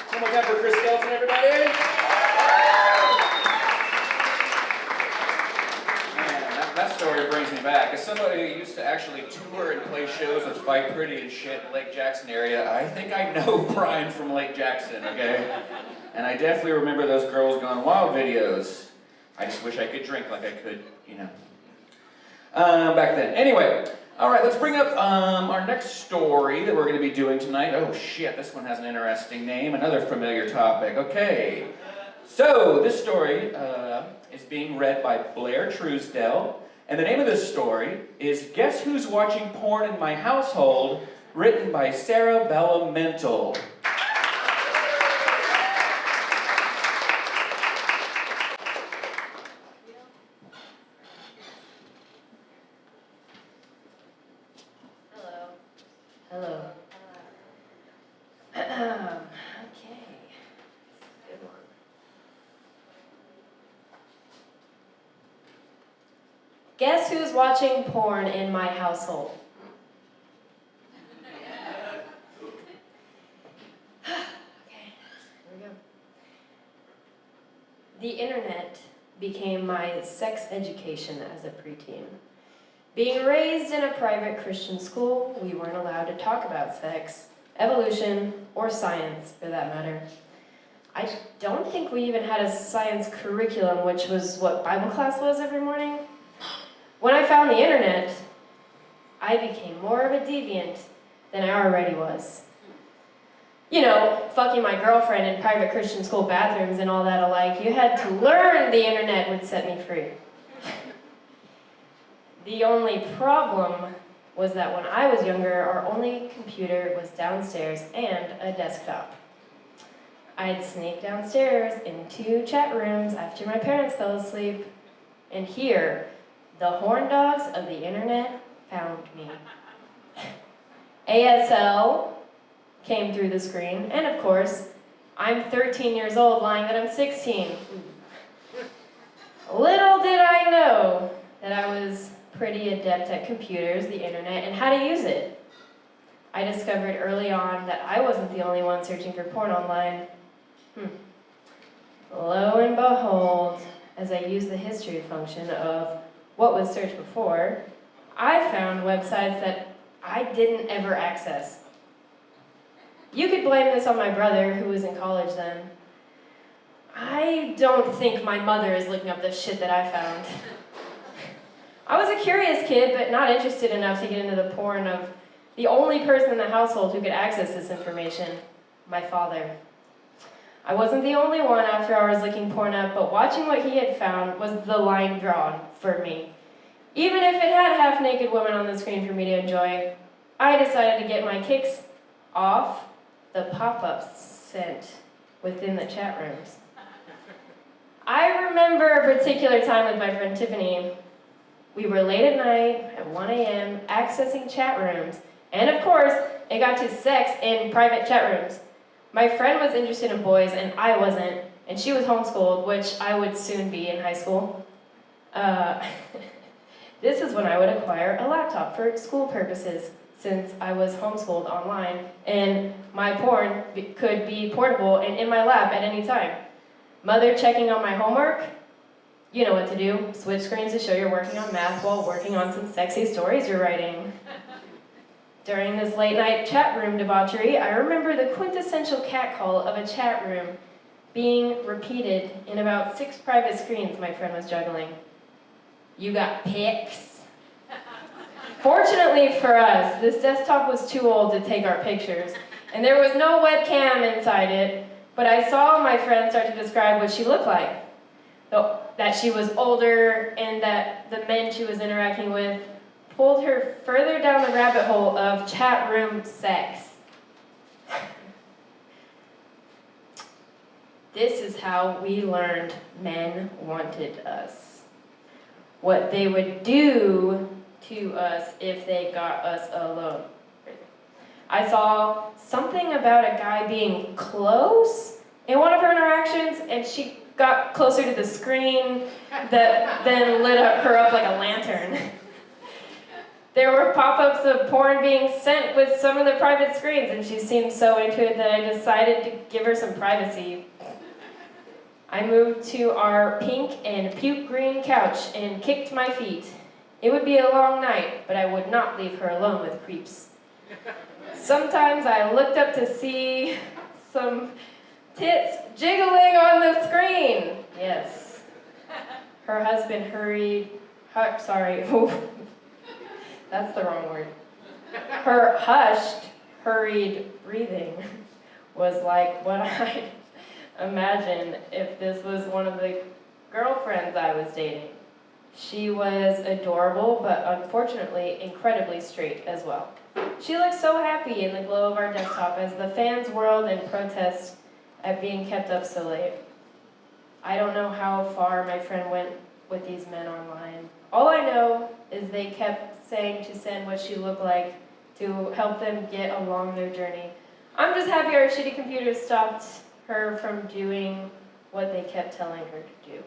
One more time for Cris Skelton, everybody. Man, that story brings me back. As somebody who used to actually tour and play shows with Fight Pretty and shit in the Lake Jackson area, I think I know Brian from Lake Jackson, okay? And I definitely remember those Girls Gone Wild videos. I just wish I could drink like I could, back then. Anyway. All right, let's bring up our next story that we're going to be doing tonight. Oh shit, this one has an interesting name, another familiar topic. Okay, so this story is being read by Blair Truesdell, and the name of this story is Guess Who's Watching Porn in My Household, written by Sarah Bellum Mental.
Guess who's watching porn in my household? Okay, here we go. The internet became my sex education as a preteen. Being raised in a private Christian school, we weren't allowed to talk about sex, evolution, or science, for that matter. I don't think we even had a science curriculum, which was what Bible class was every morning. When I found the internet, I became more of a deviant than I already was. You know, fucking my girlfriend in private Christian school bathrooms and all that alike, you had to learn the internet would set me free. The only problem was that when I was younger, our only computer was downstairs and a desktop. I'd sneak downstairs into chat rooms after my parents fell asleep, and here, the horn dogs of the internet found me. ASL came through the screen, and of course, I'm 13 years old lying that I'm 16. Little did I know that I was pretty adept at computers, the internet, and how to use it. I discovered early on that I wasn't the only one searching for porn online. Lo and behold, as I used the history function of what was searched before, I found websites that I didn't ever access. You could blame this on my brother, who was in college then. I don't think my mother is looking up the shit that I found. I was a curious kid, but not interested enough to get into the porn of the only person in the household who could access this information, my father. I wasn't the only one after hours looking porn up, but watching what he had found was the line drawn for me. Even if it had half-naked women on the screen for me to enjoy, I decided to get my kicks off the pop-ups sent within the chat rooms. I remember a particular time with my friend Tiffany. We were late at night, at 1 a.m., accessing chat rooms, and of course, it got to sex in private chat rooms. My friend was interested in boys, and I wasn't, and she was homeschooled, which I would soon be in high school. This is when I would acquire a laptop for school purposes, since I was homeschooled online, and my porn could be portable and in my lap at any time. Mother checking on my homework? You know what to do. Switch screens to show you're working on math while working on some sexy stories you're writing. During this late night chat room debauchery, I remember the quintessential catcall of a chat room being repeated in about 6 private screens my friend was juggling. You got pics? Fortunately for us, this desktop was too old to take our pictures, and there was no webcam inside it, but I saw my friend start to describe what she looked like. That she was older, and that the men she was interacting with pulled her further down the rabbit hole of chat room sex. This is how we learned men wanted us. What they would do to us if they got us alone. I saw something about a guy being close in one of her interactions, and she got closer to the screen that then lit her up like a lantern. There were pop-ups of porn being sent with some of the private screens, and she seemed so into it that I decided to give her some privacy. I moved to our pink and puke green couch and kicked my feet. It would be a long night, but I would not leave her alone with creeps. Sometimes I looked up to see some tits jiggling on the screen. Yes. Her husband that's the wrong word. Her hushed, hurried breathing was like what I'd imagine if this was one of the girlfriends I was dating. She was adorable, but unfortunately incredibly straight as well. She looked so happy in the glow of our desktop as the fans whirled in protest at being kept up so late. I don't know how far my friend went with these men online. All I know is they kept saying to send what she looked like to help them get along their journey. I'm just happy our shitty computers stopped her from doing what they kept telling her to do.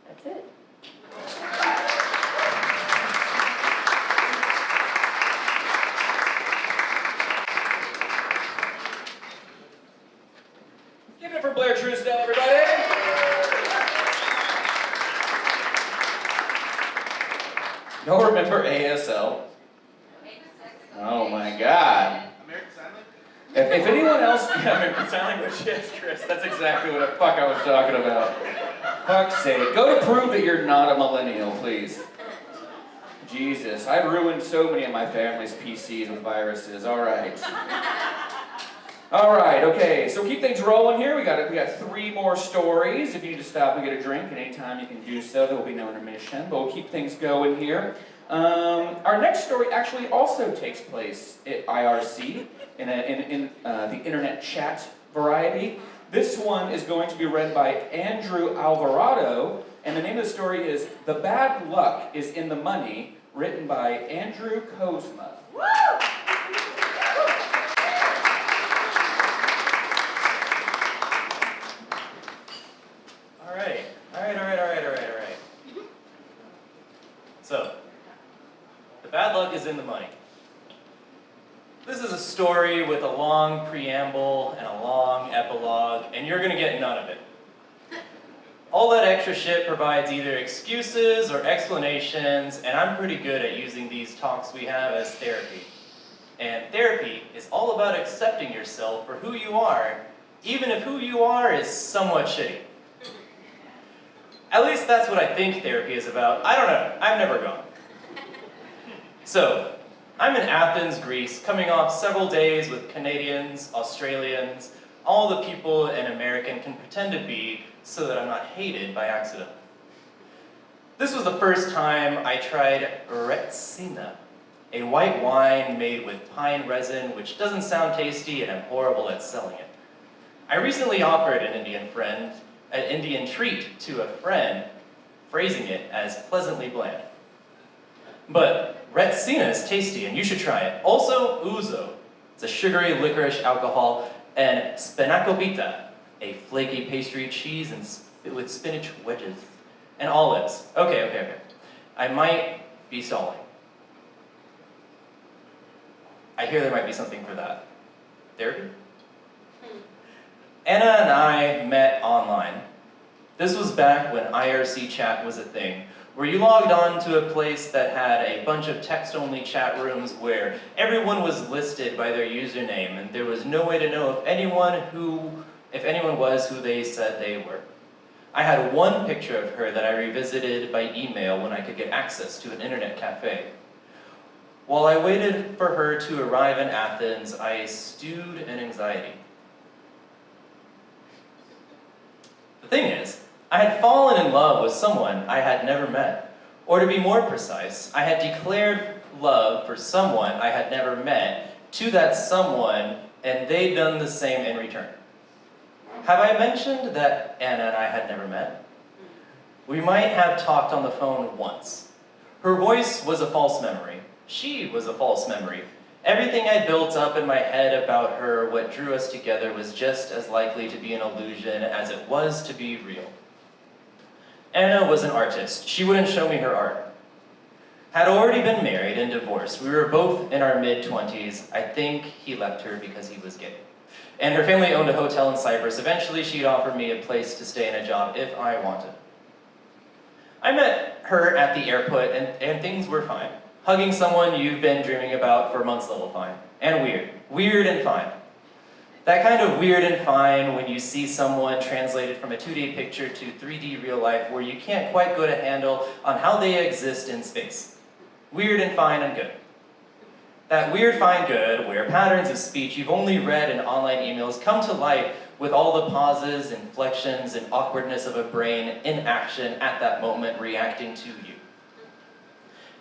That's it.
it for Blair Truesdell, everybody. Y'all remember ASL? Oh my God.
American Sign Language?
If anyone else, yeah, American Sign Language, yes, Cris, that's exactly what the fuck I was talking about. Fuck's sake. Go to prove that you're not a millennial, please. Jesus, I've ruined so many of my family's PCs with viruses. All right. All right, okay, so keep things rolling here. We got 3 more stories. If you need to stop and get a drink at any time, you can do so. There will be no intermission, but we'll keep things going here. Our next story actually also takes place at IRC in the internet chat variety. This one is going to be read by Andrew Alvarado, and the name of the story is "The Bad Luck is in the Money," written by Andrew Kozma.
Woo!
All right. So, the bad luck is in the money. This is a story with a long preamble and a long epilogue, and you're gonna get none of it. All that extra shit provides either excuses or explanations, and I'm pretty good at using these talks we have as therapy. And therapy is all about accepting yourself for who you are, even if who you are is somewhat shitty. At least that's what I think therapy is about. I don't know, I've never gone. So, I'm in Athens, Greece, coming off several days with Canadians, Australians, all the people an American can pretend to be so that I'm not hated by accident. This was the first time I tried Retsina, a white wine made with pine resin, which doesn't sound tasty and I'm horrible at selling it. I recently offered an Indian treat to a friend, phrasing it as pleasantly bland. But Retsina is tasty and you should try it. Also, ouzo. It's a sugary licorice alcohol, and spanakopita, a flaky pastry cheese with spinach wedges, and olives. Okay. I might be stalling. I hear there might be something for that. Therapy? Anna and I met online. This was back when IRC chat was a thing, where you logged on to a place that had a bunch of text-only chat rooms where everyone was listed by their username, and there was no way to know if anyone was who they said they were. I had one picture of her that I revisited by email when I could get access to an internet cafe. While I waited for her to arrive in Athens, I stewed in anxiety. The thing is, I had fallen in love with someone I had never met. Or to be more precise, I had declared love for someone I had never met to that someone, and they'd done the same in return. Have I mentioned that Anna and I had never met? We might have talked on the phone once. Her voice was a false memory. She was a false memory. Everything I built up in my head about her, what drew us together, was just as likely to be an illusion as it was to be real. Anna was an artist. She wouldn't show me her art. Had already been married and divorced. We were both in our mid-20s. I think he left her because he was gay. And her family owned a hotel in Cyprus. Eventually, she'd offer me a place to stay and a job if I wanted. I met her at the airport, and things were fine. Hugging someone you've been dreaming about for months level fine. And weird. Weird and fine. That kind of weird and fine when you see someone translated from a 2D picture to 3D real life where you can't quite get a handle on how they exist in space. Weird and fine and good. That weird, fine, good, where patterns of speech you've only read in online emails come to life with all the pauses, inflections, and awkwardness of a brain in action at that moment reacting to you.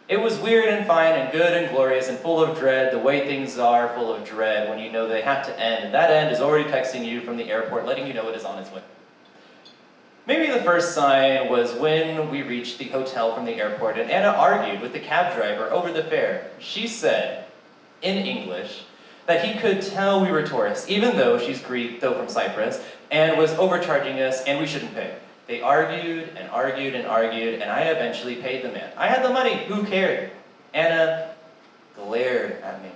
It was weird and fine and good and glorious and full of dread, the way things are full of dread when you know they have to end, and that end is already texting you from the airport, letting you know it is on its way. Maybe the first sign was when we reached the hotel from the airport, and Anna argued with the cab driver over the fare. She said, in English, that he could tell we were tourists, even though she's Greek, though from Cyprus, and was overcharging us, and we shouldn't pay. They argued and argued and argued, and I eventually paid the man. I had the money, who cared? Anna glared at me.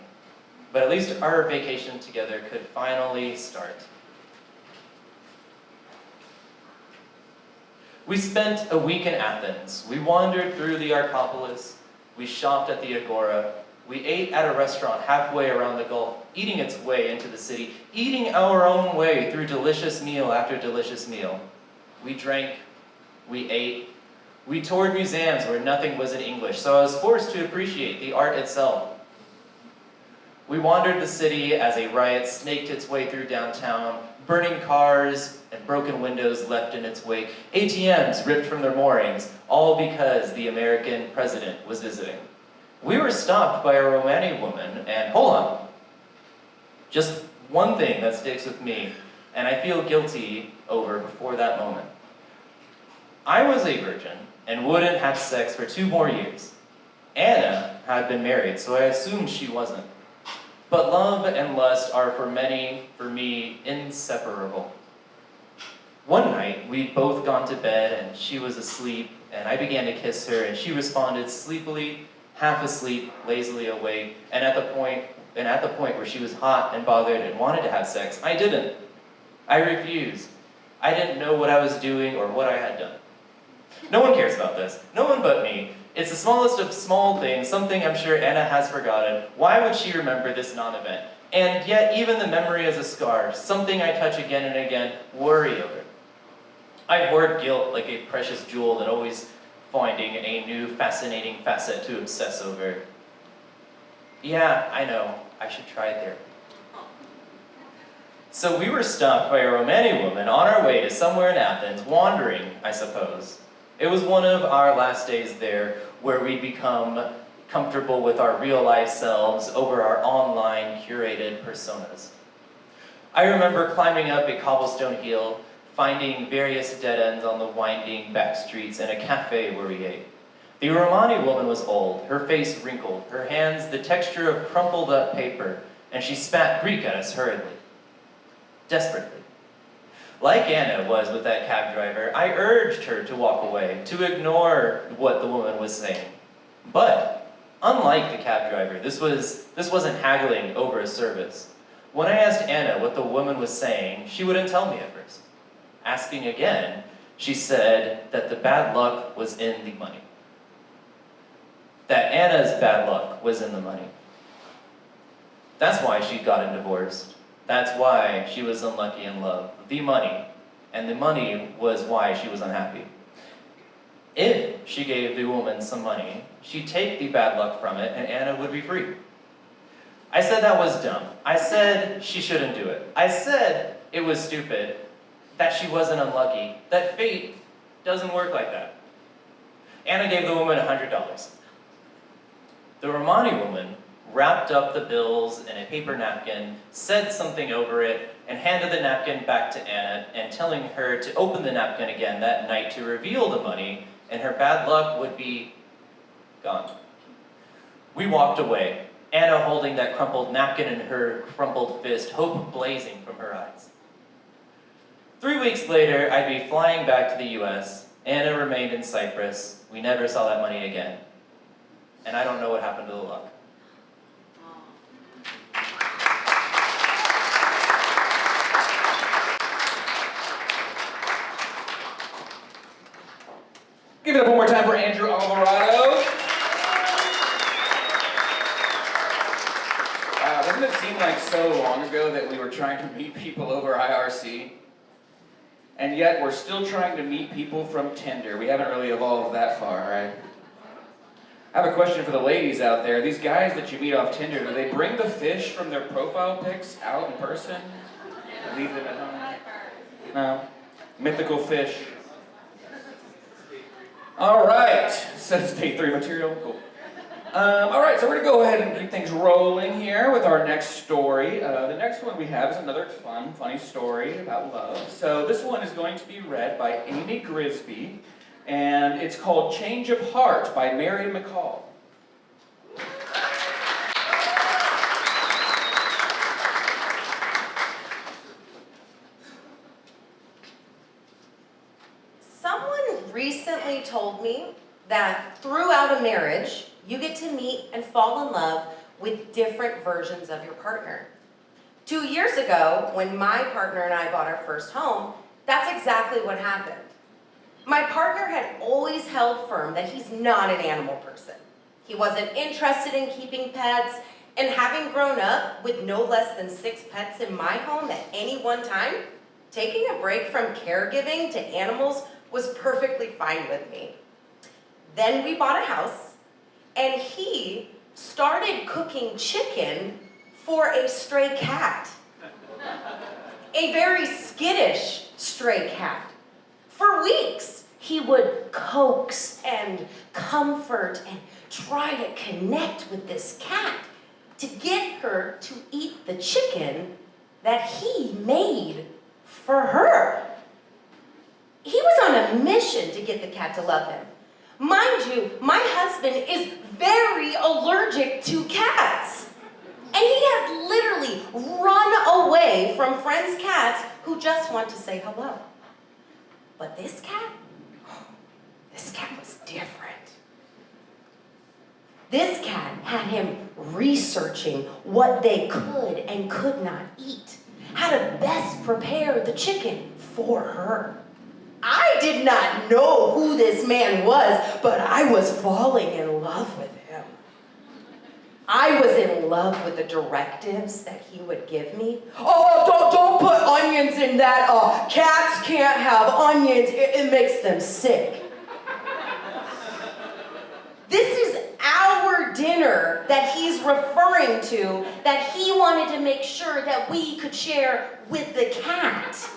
But at least our vacation together could finally start. We spent a week in Athens. We wandered through the Archopolis. We shopped at the Agora. We ate at a restaurant halfway around the Gulf, eating its way into the city, eating our own way through delicious meal after delicious meal. We drank, we ate, we toured museums where nothing was in English, so I was forced to appreciate the art itself. We wandered the city as a riot snaked its way through downtown, burning cars and broken windows left in its wake, ATMs ripped from their moorings, all because the American president was visiting. We were stopped by a Romani woman, and hold on, just one thing that sticks with me, and I feel guilty over before that moment. I was a virgin and wouldn't have sex for 2 more years. Anna had been married, so I assumed she wasn't. But love and lust are for me, inseparable. One night, we'd both gone to bed and she was asleep, and I began to kiss her, and she responded sleepily, half asleep, lazily awake, and at the point where she was hot and bothered and wanted to have sex, I didn't. I refused. I didn't know what I was doing or what I had done. No one cares about this. No one but me. It's the smallest of small things, something I'm sure Anna has forgotten. Why would she remember this non-event? And yet, even the memory is a scar, something I touch again and again, worry over. I hoard guilt like a precious jewel that always finding a new fascinating facet to obsess over. Yeah, I know, I should try therapy. So we were stopped by a Romani woman on our way to somewhere in Athens, wandering, I suppose. It was one of our last days there where we become comfortable with our real-life selves over our online curated personas. I remember climbing up a cobblestone hill, finding various dead ends on the winding back streets and a cafe where we ate. The Romani woman was old, her face wrinkled, her hands the texture of crumpled up paper, and she spat Greek at us hurriedly, desperately. Like Anna was with that cab driver, I urged her to walk away, to ignore what the woman was saying. But, unlike the cab driver, this wasn't haggling over a service. When I asked Anna what the woman was saying, she wouldn't tell me at first. Asking again, she said that the bad luck was in the money. That Anna's bad luck was in the money. That's why she'd gotten divorced. That's why she was unlucky in love. The money. And the money was why she was unhappy. If she gave the woman some money, she'd take the bad luck from it and Anna would be free. I said that was dumb. I said she shouldn't do it. I said it was stupid, that she wasn't unlucky, that fate doesn't work like that. Anna gave the woman $100. The Romani woman wrapped up the bills in a paper napkin, said something over it, and handed the napkin back to Anna, and telling her to open the napkin again that night to reveal the money, and her bad luck would be gone. We walked away, Anna holding that crumpled napkin in her crumpled fist, hope blazing from her eyes. 3 weeks later, I'd be flying back to the US. Anna remained in Cyprus. We never saw that money again. And I don't know what happened to the luck.
Give it up one more time for Andrew Alvarado. Wow, doesn't it seem like so long ago that we were trying to meet people over IRC? And yet we're still trying to meet people from Tinder. We haven't really evolved that far, right? I have a question for the ladies out there. These guys that you meet off Tinder, do they bring the fish from their profile pics out in person? Or leave them at home? No. Mythical fish. All right, says day 3 material, cool. All right, so we're gonna go ahead and keep things rolling here with our next story. The next one we have is another fun, funny story about love. So this one is going to be read by Amy Grisbee, and it's called Change of Heart by Mary McCall.
Recently told me that throughout a marriage, you get to meet and fall in love with different versions of your partner. 2 years ago, when my partner and I bought our first home, that's exactly what happened. My partner had always held firm that he's not an animal person. He wasn't interested in keeping pets, and having grown up with no less than 6 pets in my home at any one time, taking a break from caregiving to animals was perfectly fine with me. Then we bought a house, and he started cooking chicken for a stray cat. A very skittish stray cat. For weeks, he would coax and comfort and try to connect with this cat to get her to eat the chicken that he made for her. He was on a mission to get the cat to love him. Mind you, my husband is very allergic to cats. And he has literally run away from friends' cats who just want to say hello. But this cat was different. This cat had him researching what they could and could not eat, how to best prepare the chicken for her. I did not know who this man was, but I was falling in love with him. I was in love with the directives that he would give me. Oh, don't put onions in that. Cats can't have onions. It makes them sick. This is our dinner that he's referring to, that he wanted to make sure that we could share with the cat.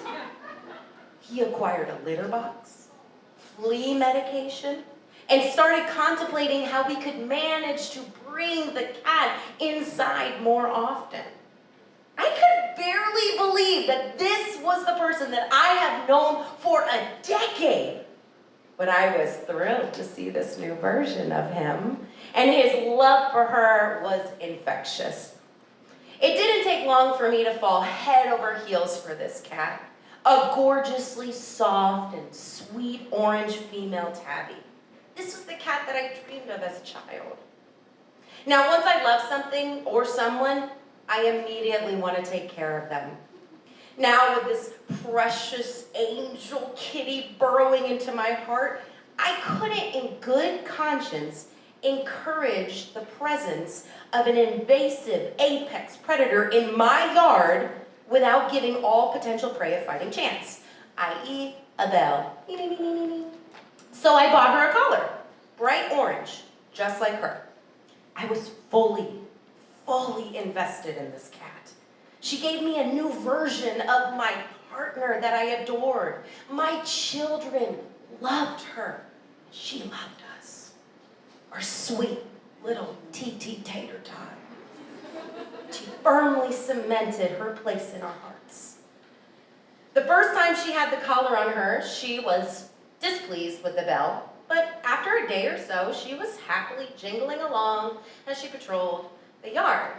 He acquired a litter box, flea medication, and started contemplating how we could manage to bring the cat inside more often. I could barely believe that this was the person that I have known for a decade. But I was thrilled to see this new version of him, and his love for her was infectious. It didn't take long for me to fall head over heels for this cat, a gorgeously soft and sweet orange female tabby. This was the cat that I dreamed of as a child. Now, once I love something or someone, I immediately want to take care of them. Now, with this precious angel kitty burrowing into my heart, I couldn't in good conscience encourage the presence of an invasive apex predator in my yard without giving all potential prey a fighting chance, i.e. a bell. So I bought her a collar, bright orange, just like her. I was fully invested in this cat. She gave me a new version of my partner that I adored. My children loved her. She loved us. Our sweet little TT Tater Tot. She firmly cemented her place in our hearts. The first time she had the collar on her, she was displeased with the bell, but after a day or so, she was happily jingling along as she patrolled the yard.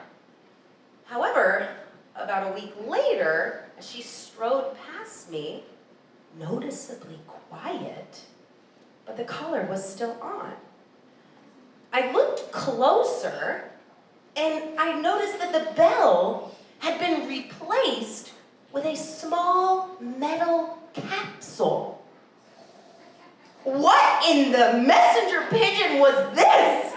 However, about a week later, as she strode past me, noticeably quiet, but the collar was still on. I looked closer, and I noticed that the bell had been replaced with a small metal capsule. What in the messenger pigeon was this?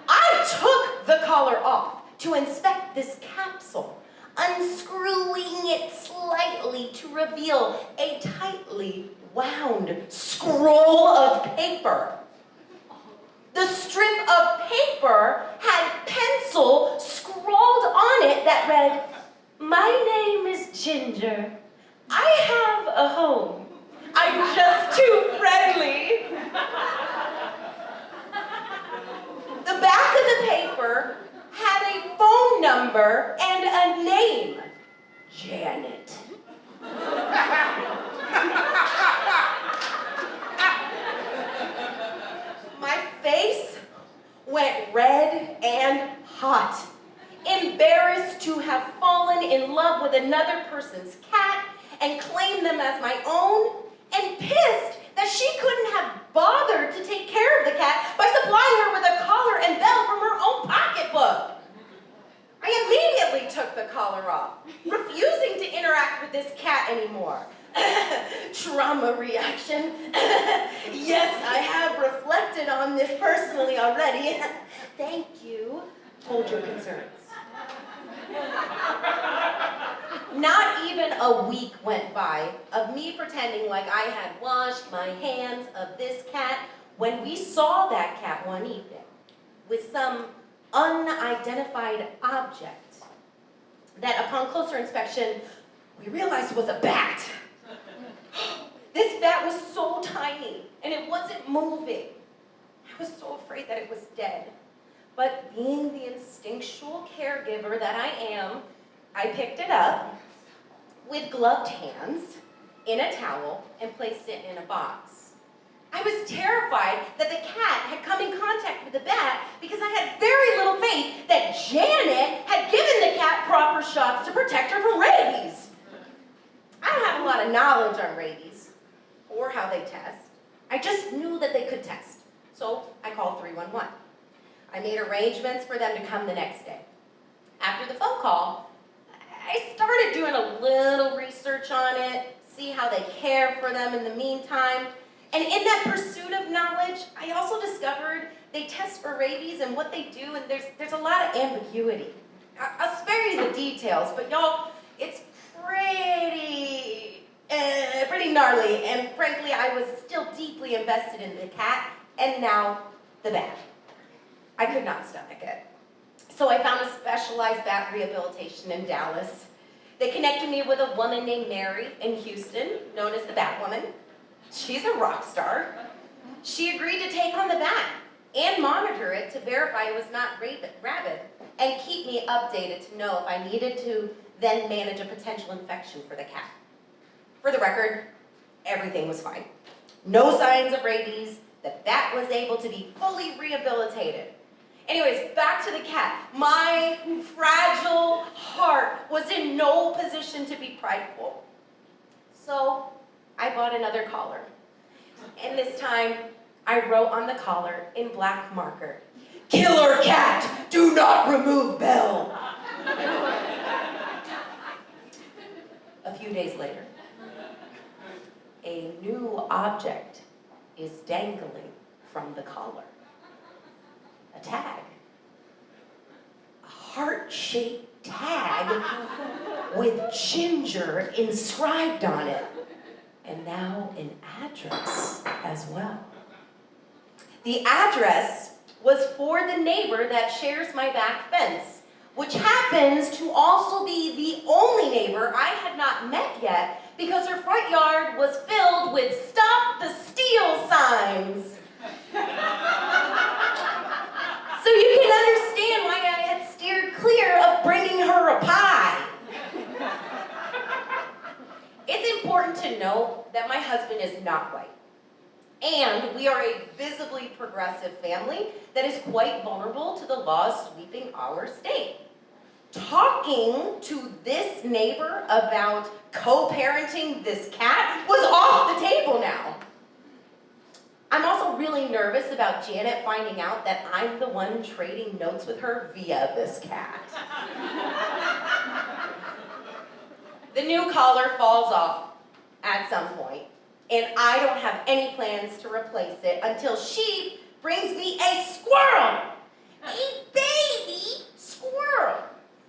I took the collar off to inspect this capsule, unscrewing it slightly to reveal a tightly wound scroll of paper. The strip of paper had pencil scrawled on it that read, "My name is Ginger. I have a home. I'm just too friendly." The back of the paper had a phone number and a name, Janet. My face went red and hot, embarrassed to have fallen in love with another person's cat and claimed them as my own, and pissed that she couldn't have bothered to take care of the cat by supplying her with a collar and bell from her own pocketbook. I immediately took the collar off, refusing to interact with this cat anymore.
Trauma reaction. Yes, I have reflected on this personally already. Thank you. Hold your concerns. Not even a week went by of me pretending like I had washed my hands of this cat when we saw that cat one evening with some unidentified object that upon closer inspection we realized was a bat. This bat was so tiny and it wasn't moving. I was so afraid that it was dead. But being the instinctual caregiver that I am, I picked it up with gloved hands in a towel and placed it in a box. I was terrified that the cat had come in contact with the bat because I had very little faith that Janet had given the cat proper shots to protect her from rabies. I don't have a lot of knowledge on rabies or how they test. I just knew that they could test. So I called 311. I made arrangements for them to come the next day. After the phone call, I started doing a little research on it, see how they care for them in the meantime. And in that pursuit of knowledge, I also discovered they test for rabies and what they do, and there's a lot of ambiguity. I'll spare you the details, but y'all, it's pretty gnarly, and frankly, I was still deeply invested in the cat, and now the bat. I could not stomach it. So I found a specialized bat rehabilitation in Dallas. They connected me with a woman named Mary in Houston, known as the Bat Woman. She's a rock star. She agreed to take on the bat and monitor it to verify it was not rabid and keep me updated to know if I needed to then manage a potential infection for the cat. For the record, everything was fine. No signs of rabies. The bat was able to be fully rehabilitated. Anyways, back to the cat. My fragile heart was in no position to be prideful. So I bought another collar. And this time, I wrote on the collar in black marker, "Killer cat, do not remove bell." A few days later, a new object is dangling from the collar. A tag. A heart-shaped tag with ginger inscribed on it. And now an address as well. The address was for the neighbor that shares my back fence, which happens to also be the only neighbor I had not met yet because her front yard was filled with "Stop the Steal" signs. So you can understand why I had steered clear of bringing her a pie. It's important to note that my husband is not white. And we are a visibly progressive family that is quite vulnerable to the laws sweeping our state. Talking to this neighbor about co-parenting this cat was off the table now. I'm also really nervous about Janet finding out that I'm the one trading notes with her via this cat. The new collar falls off at some point, and I don't have any plans to replace it until she brings me a squirrel! A baby squirrel!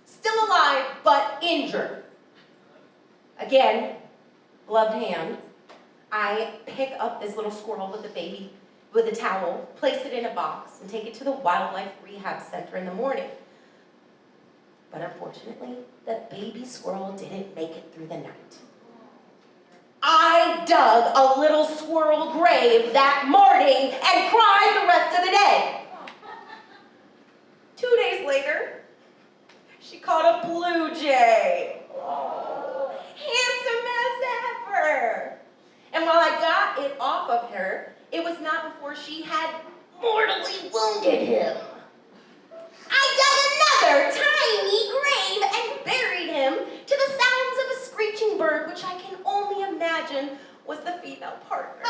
Still alive, but injured. Again, gloved hand, I pick up this little squirrel with the baby, with a towel, place it in a box, and take it to the wildlife rehab center in the morning. But unfortunately, the baby squirrel didn't make it through the night. I dug a little squirrel grave that morning and cried the rest of the day. 2 days later, she caught a blue jay. Oh, handsome as ever. And while I got it off of her, it was not before she had mortally wounded him. I dug another tiny grave and buried him to the sounds of a screeching bird, which I can only imagine was the female partner.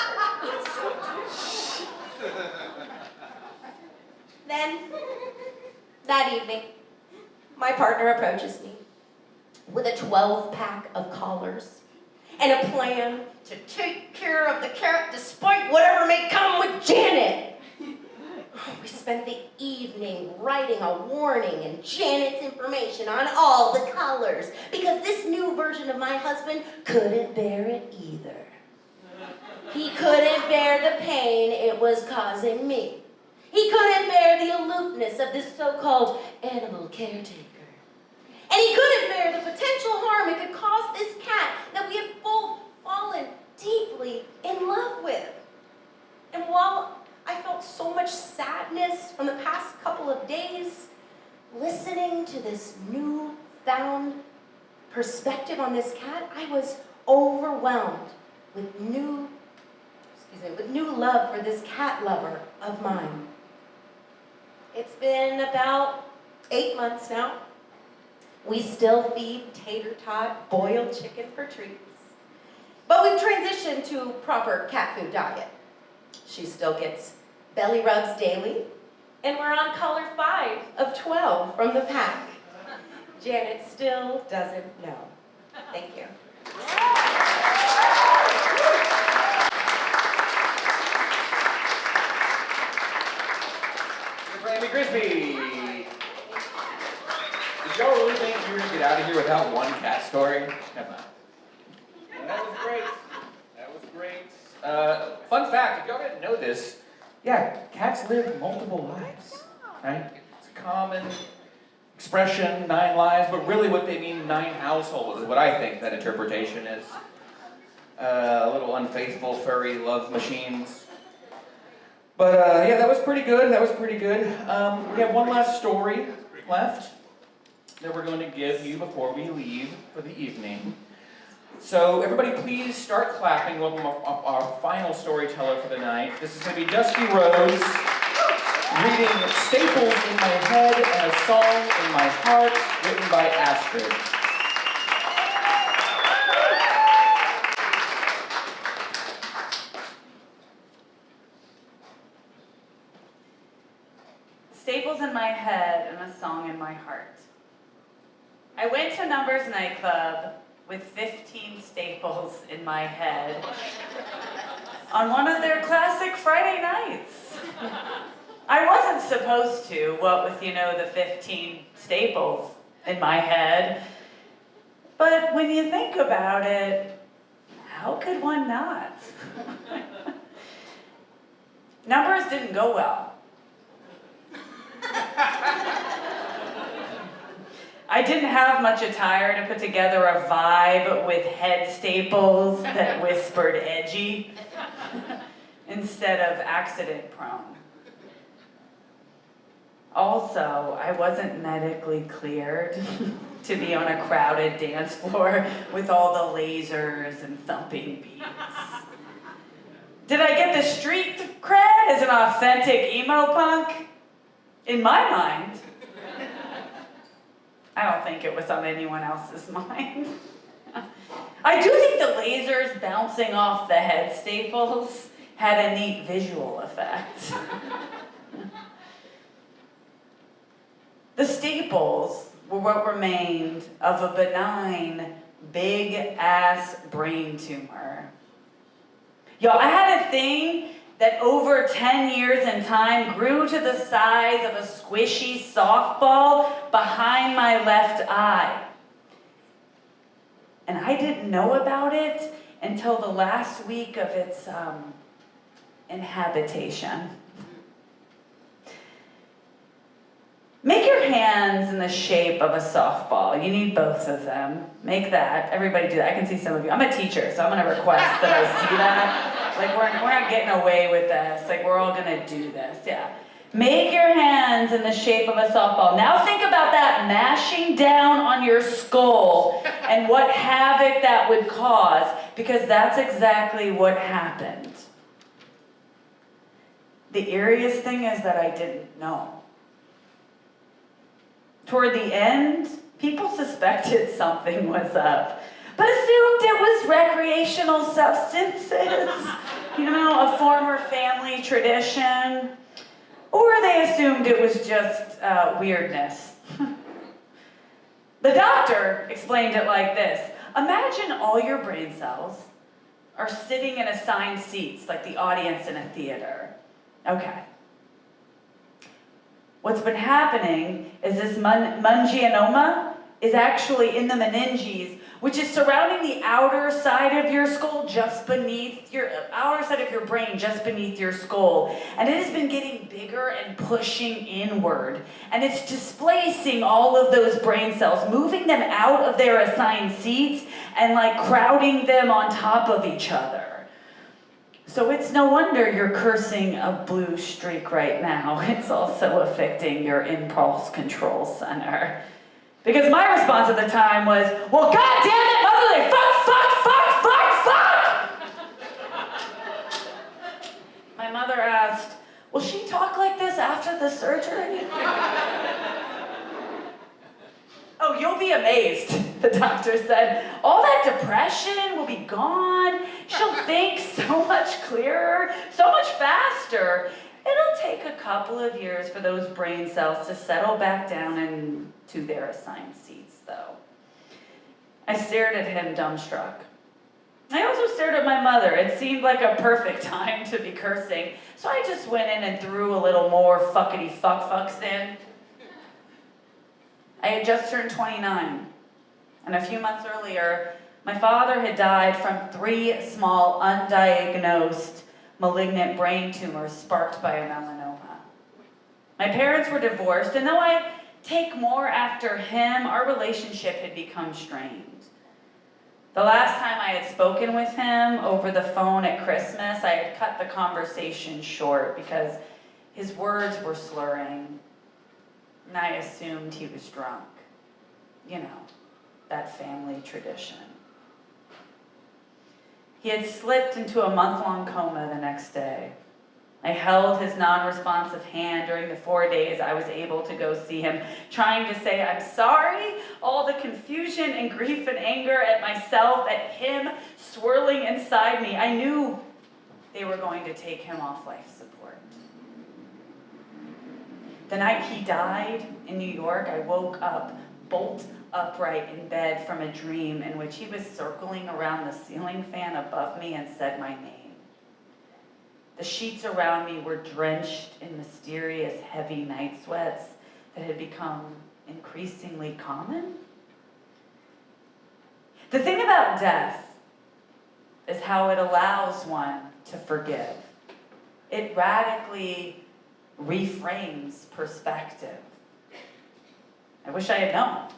Then, that evening, my partner approaches me with a 12-pack of collars and a plan to take care of the cat despite whatever may come with Janet. We spent the evening writing a warning and Janet's information on all the colors because this new version of my husband couldn't bear it either. He couldn't bear the pain it was causing me. He couldn't bear the aloofness of this so-called animal caretaker. And he couldn't bear the potential harm it could cause this cat that we had both fallen deeply in love with. And while I felt so much sadness from the past couple of days, listening to this newfound perspective on this cat, I was overwhelmed with new love for this cat lover of mine. It's been about 8 months now. We still feed tater tot, boiled chicken for treats. But we've transitioned to proper cat food diet. She still gets belly rubs daily, and we're on color 5 of 12 from the pack. Janet still doesn't know. Thank you.
Amy Grisbee. Did y'all really think you were going to get out of here without one cat story? Come on. That was great. That was great. Fun fact, if y'all didn't know this, yeah, cats live multiple lives, right? It's a common expression, 9 lives, but really what they mean, 9 households is what I think that interpretation is. Little unfaithful, furry love machines. But yeah, that was pretty good. That was pretty good. We have one last story left that we're going to give you before we leave for the evening. So everybody please start clapping. Welcome our final storyteller for the night. This is going to be Dusti Rhodes reading Staples in My Head and a Song in My Heart, written by Astrid.
Staples in my head and a song in my heart. I went to Numbers nightclub with 15 staples in my head on one of their classic Friday nights. I wasn't supposed to, what with, the 15 staples in my head. But when you think about it, how could one not? Numbers didn't go well. I didn't have much attire to put together a vibe with head staples that whispered edgy instead of accident prone. Also, I wasn't medically cleared to be on a crowded dance floor with all the lasers and thumping beats. Did I get the street cred as an authentic emo punk? In my mind. I don't think it was on anyone else's mind. I do think the lasers bouncing off the head staples had a neat visual effect. The staples were what remained of a benign, big-ass brain tumor. Y'all, I had a thing that over 10 years in time grew to the size of a squishy softball behind my left eye. And I didn't know about it until the last week of its inhabitation. Make your hands in the shape of a softball. You need both of them. Make that. Everybody do that. I can see some of you. I'm a teacher, so I'm going to request that I see that. Like, we're not getting away with this. Like, we're all going to do this. Yeah. Make your hands in the shape of a softball. Now think about that mashing down on your skull and what havoc that would cause, because that's exactly what happened. The eeriest thing is that I didn't know. Toward the end, people suspected something was up, but assumed it was recreational substances, a former family tradition, or they assumed it was just weirdness. The doctor explained it like this: imagine all your brain cells are sitting in assigned seats like the audience in a theater. Okay. What's been happening is this meningioma is actually in the meninges, which is surrounding the outer side of your skull, just beneath your outer side of your brain, just beneath your skull. And it has been getting bigger and pushing inward. And it's displacing all of those brain cells, moving them out of their assigned seats and like crowding them on top of each other. So it's no wonder you're cursing a blue streak right now. It's also affecting your impulse control center. Because my response at the time was, well, God damn it, motherly, fuck. My mother asked, will she talk like this after the surgery? Oh, you'll be amazed, the doctor said. All that depression will be gone. She'll think so much clearer, so much faster. It'll take a couple of years for those brain cells to settle back down into their assigned seats, though. I stared at him dumbstruck. I also stared at my mother. It seemed like a perfect time to be cursing, so I just went in and threw a little more fuckity-fuck-fucks in. I had just turned 29, and a few months earlier, my father had died from 3 small, undiagnosed, malignant brain tumors sparked by a melanoma. My parents were divorced, and though I take more after him, our relationship had become strained. The last time I had spoken with him over the phone at Christmas, I had cut the conversation short because his words were slurring, and I assumed he was drunk. You know, that family tradition. He had slipped into a month-long coma the next day. I held his non-responsive hand during the 4 days I was able to go see him, trying to say, I'm sorry, all the confusion and grief and anger at myself, at him swirling inside me. I knew they were going to take him off life support. The night he died in New York, I woke up bolt upright in bed from a dream in which he was circling around the ceiling fan above me and said my name. The sheets around me were drenched in mysterious heavy night sweats that had become increasingly common. The thing about death is how it allows one to forgive. It radically reframes perspective. I wish I had known.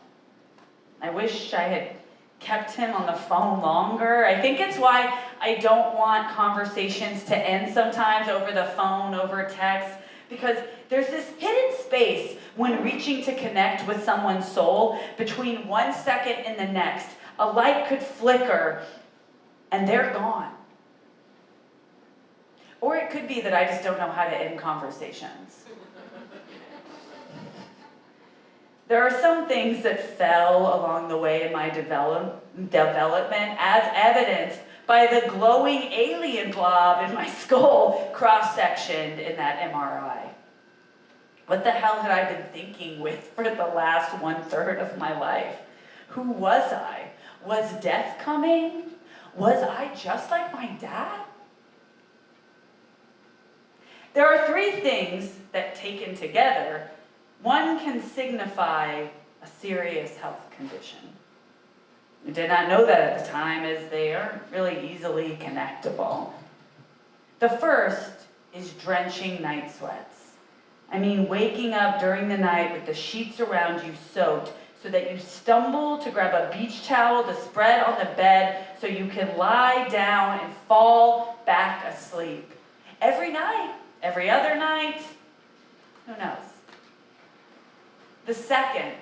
I wish I had kept him on the phone longer. I think it's why I don't want conversations to end sometimes over the phone, over text, because there's this hidden space when reaching to connect with someone's soul between 1 second and the next. A light could flicker and they're gone. Or it could be that I just don't know how to end conversations. There are some things that fell along the way in my development as evidenced by the glowing alien blob in my skull cross-sectioned in that MRI. What the hell had I been thinking with for the last 1/3 of my life? Who was I? Was death coming? Was I just like my dad? There are 3 things that, taken together, one can signify a serious health condition. I did not know that at the time, as they aren't really easily connectable. The first is drenching night sweats. I mean, waking up during the night with the sheets around you soaked so that you stumble to grab a beach towel to spread on the bed so you can lie down and fall back asleep. Every night, every other night, who knows? The second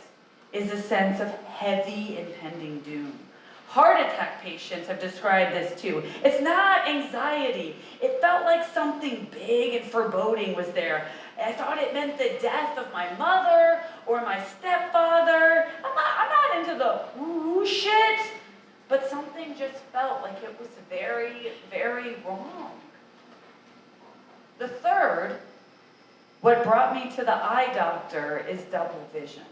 is a sense of heavy impending doom. Heart attack patients have described this too. It's not anxiety. It felt like something big and foreboding was there. I thought it meant the death of my mother or my stepfather. I'm not into the woo shit, but something just felt like it was very, very wrong. The third, what brought me to the eye doctor, is double vision.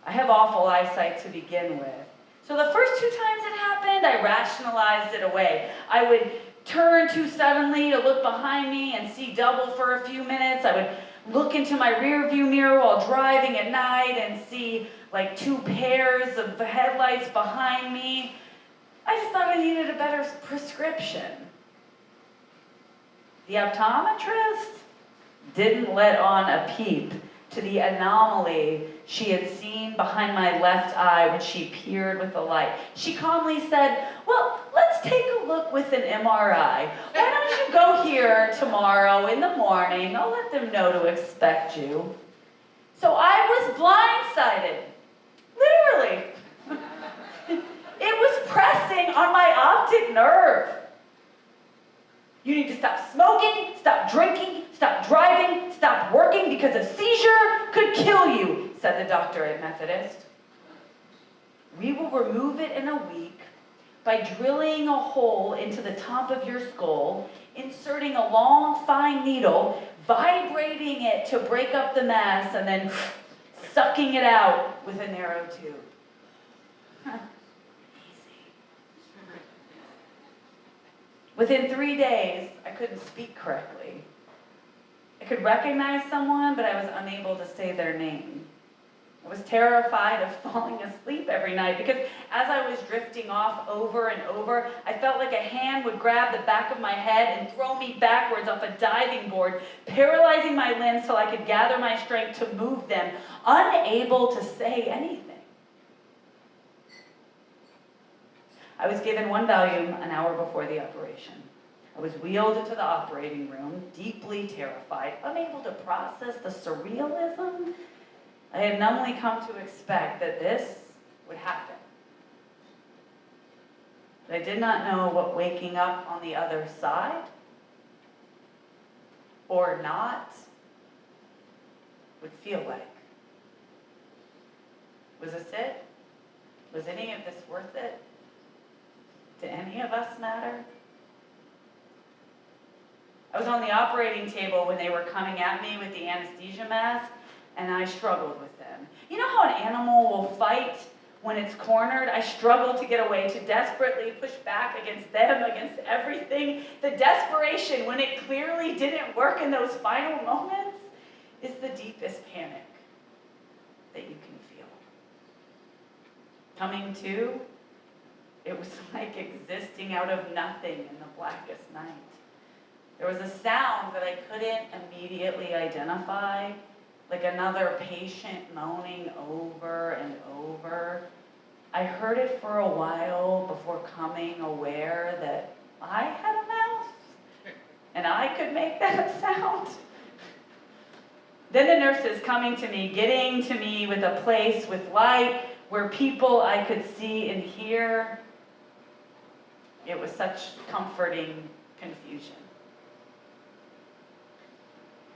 I have awful eyesight to begin with, So the first 2 times it happened, I rationalized it away. I would turn too suddenly to look behind me and see double for a few minutes. I would look into my rear view mirror while driving at night and see like 2 pairs of headlights behind me. I just thought I needed a better prescription. The optometrist didn't let on a peep to the anomaly she had seen behind my left eye when she peered with the light. She calmly said, "Well, let's take a look with an MRI. Why don't you go here tomorrow in the morning? I'll let them know to expect you." So I was blindsided. Literally. It was pressing on my optic nerve. "You need to stop smoking, stop drinking, stop driving, stop working because a seizure could kill you," said the doctor at Methodist. "We will remove it in a week by drilling a hole into the top of your skull, inserting a long, fine needle, vibrating it to break up the mass, and then sucking it out with a narrow tube." Within 3 days, I couldn't speak correctly. I could recognize someone, but I was unable to say their name. I was terrified of falling asleep every night because as I was drifting off over and over, I felt like a hand would grab the back of my head and throw me backwards off a diving board, paralyzing my limbs till I could gather my strength to move them, unable to say anything. I was given 1 Valium an hour before the operation. I was wheeled into the operating room, deeply terrified, unable to process the surrealism I had numbly come to expect that this would happen. But I did not know what waking up on the other side, or not, would feel like. Was this it? Was any of this worth it? Did any of us matter? I was on the operating table when they were coming at me with the anesthesia mask, and I struggled with them. You know how an animal will fight when it's cornered? I struggled to get away, to desperately push back against them, against everything. The desperation when it clearly didn't work in those final moments is the deepest panic that you can feel. Coming to, it was like existing out of nothing in the blackest night. There was a sound that I couldn't immediately identify, like another patient moaning over and over. I heard it for a while before coming aware that I had a mouth and I could make that sound. Then the nurses coming to me, getting to me with a place with light where people I could see and hear. It was such comforting confusion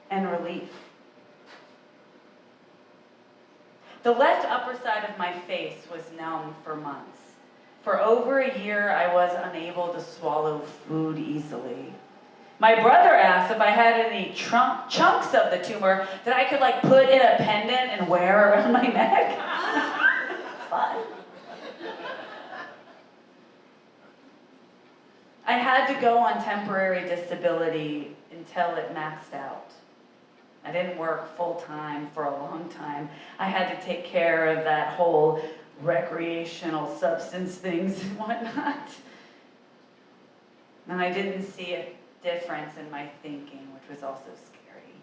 and relief. The left upper side of my face was numb for months. For over a year, I was unable to swallow food easily. My brother asked if I had any chunks of the tumor that I could like put in a pendant and wear around my neck. Fun. I had to go on temporary disability until it maxed out. I didn't work full-time for a long time. I had to take care of that whole recreational substance things and whatnot. And I didn't see a difference in my thinking, which was also scary.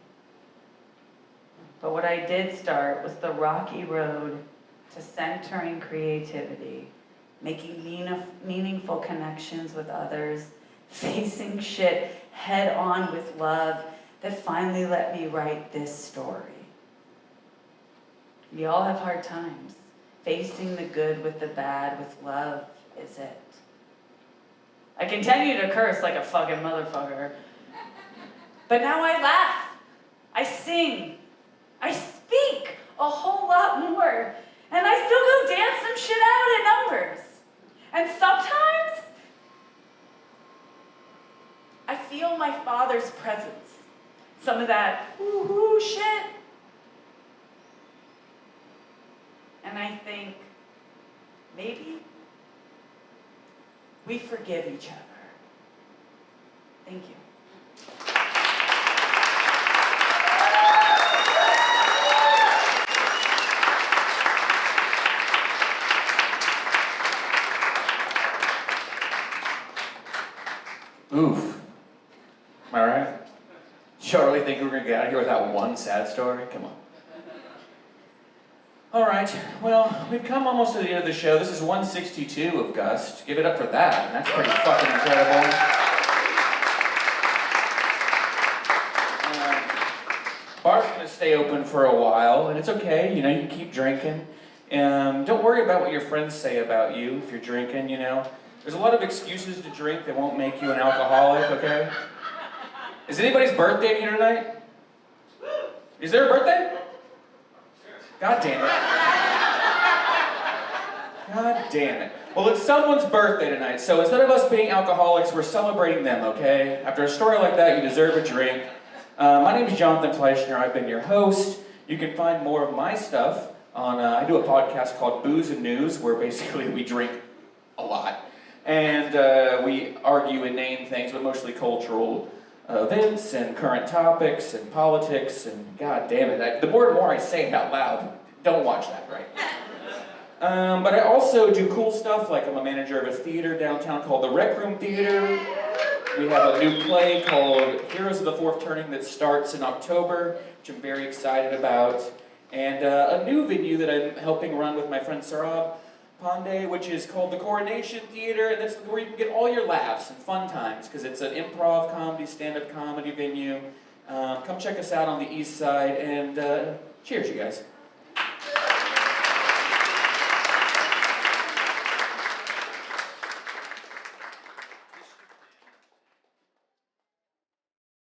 But what I did start was the rocky road to centering creativity, making meaningful connections with others, facing shit head on with love, that finally let me write this story. We all have hard times. Facing the good with the bad with love is it. I continue to curse like a fucking motherfucker. But now I laugh. I sing. I speak a whole lot more. And I still go dance some shit out at numbers. And sometimes I feel my father's presence. Some of that woo-hoo shit. And I think, maybe we forgive each other. Thank you.
Oof. Am I right? Y'all really think we're gonna get out of here without one sad story? Come on. Alright, well, we've come almost to the end of the show. This is 162 of Gust. Give it up for that. That's pretty fucking incredible. Bar's gonna stay open for a while, and it's okay, you know, you can keep drinking. Don't worry about what your friends say about you if you're drinking, you know. There's a lot of excuses to drink that won't make you an alcoholic, okay? Is anybody's birthday here tonight? Is there a birthday? God damn it. God damn it. Well, it's someone's birthday tonight, so instead of us being alcoholics, we're celebrating them, okay? After a story like that, you deserve a drink. My name is Jonathan Fleissner. I've been your host. You can find more of my stuff on, I do a podcast called Booze and News, where basically we drink a lot. And we argue and name things, but mostly cultural events and current topics and politics, and god damn it, the more and more I say it out loud, don't watch that, right? But I also do cool stuff, like I'm a manager of a theater downtown called the Rec Room Theater. We have a new play called Heroes of the Fourth Turning that starts in October, which I'm very excited about. And a new venue that I'm helping run with my friend Sarah Bellum, which is called the Coronation Theater, and that's where you can get all your laughs and fun times, because it's an improv comedy, stand-up comedy venue. Come check us out on the east side, and cheers, you guys.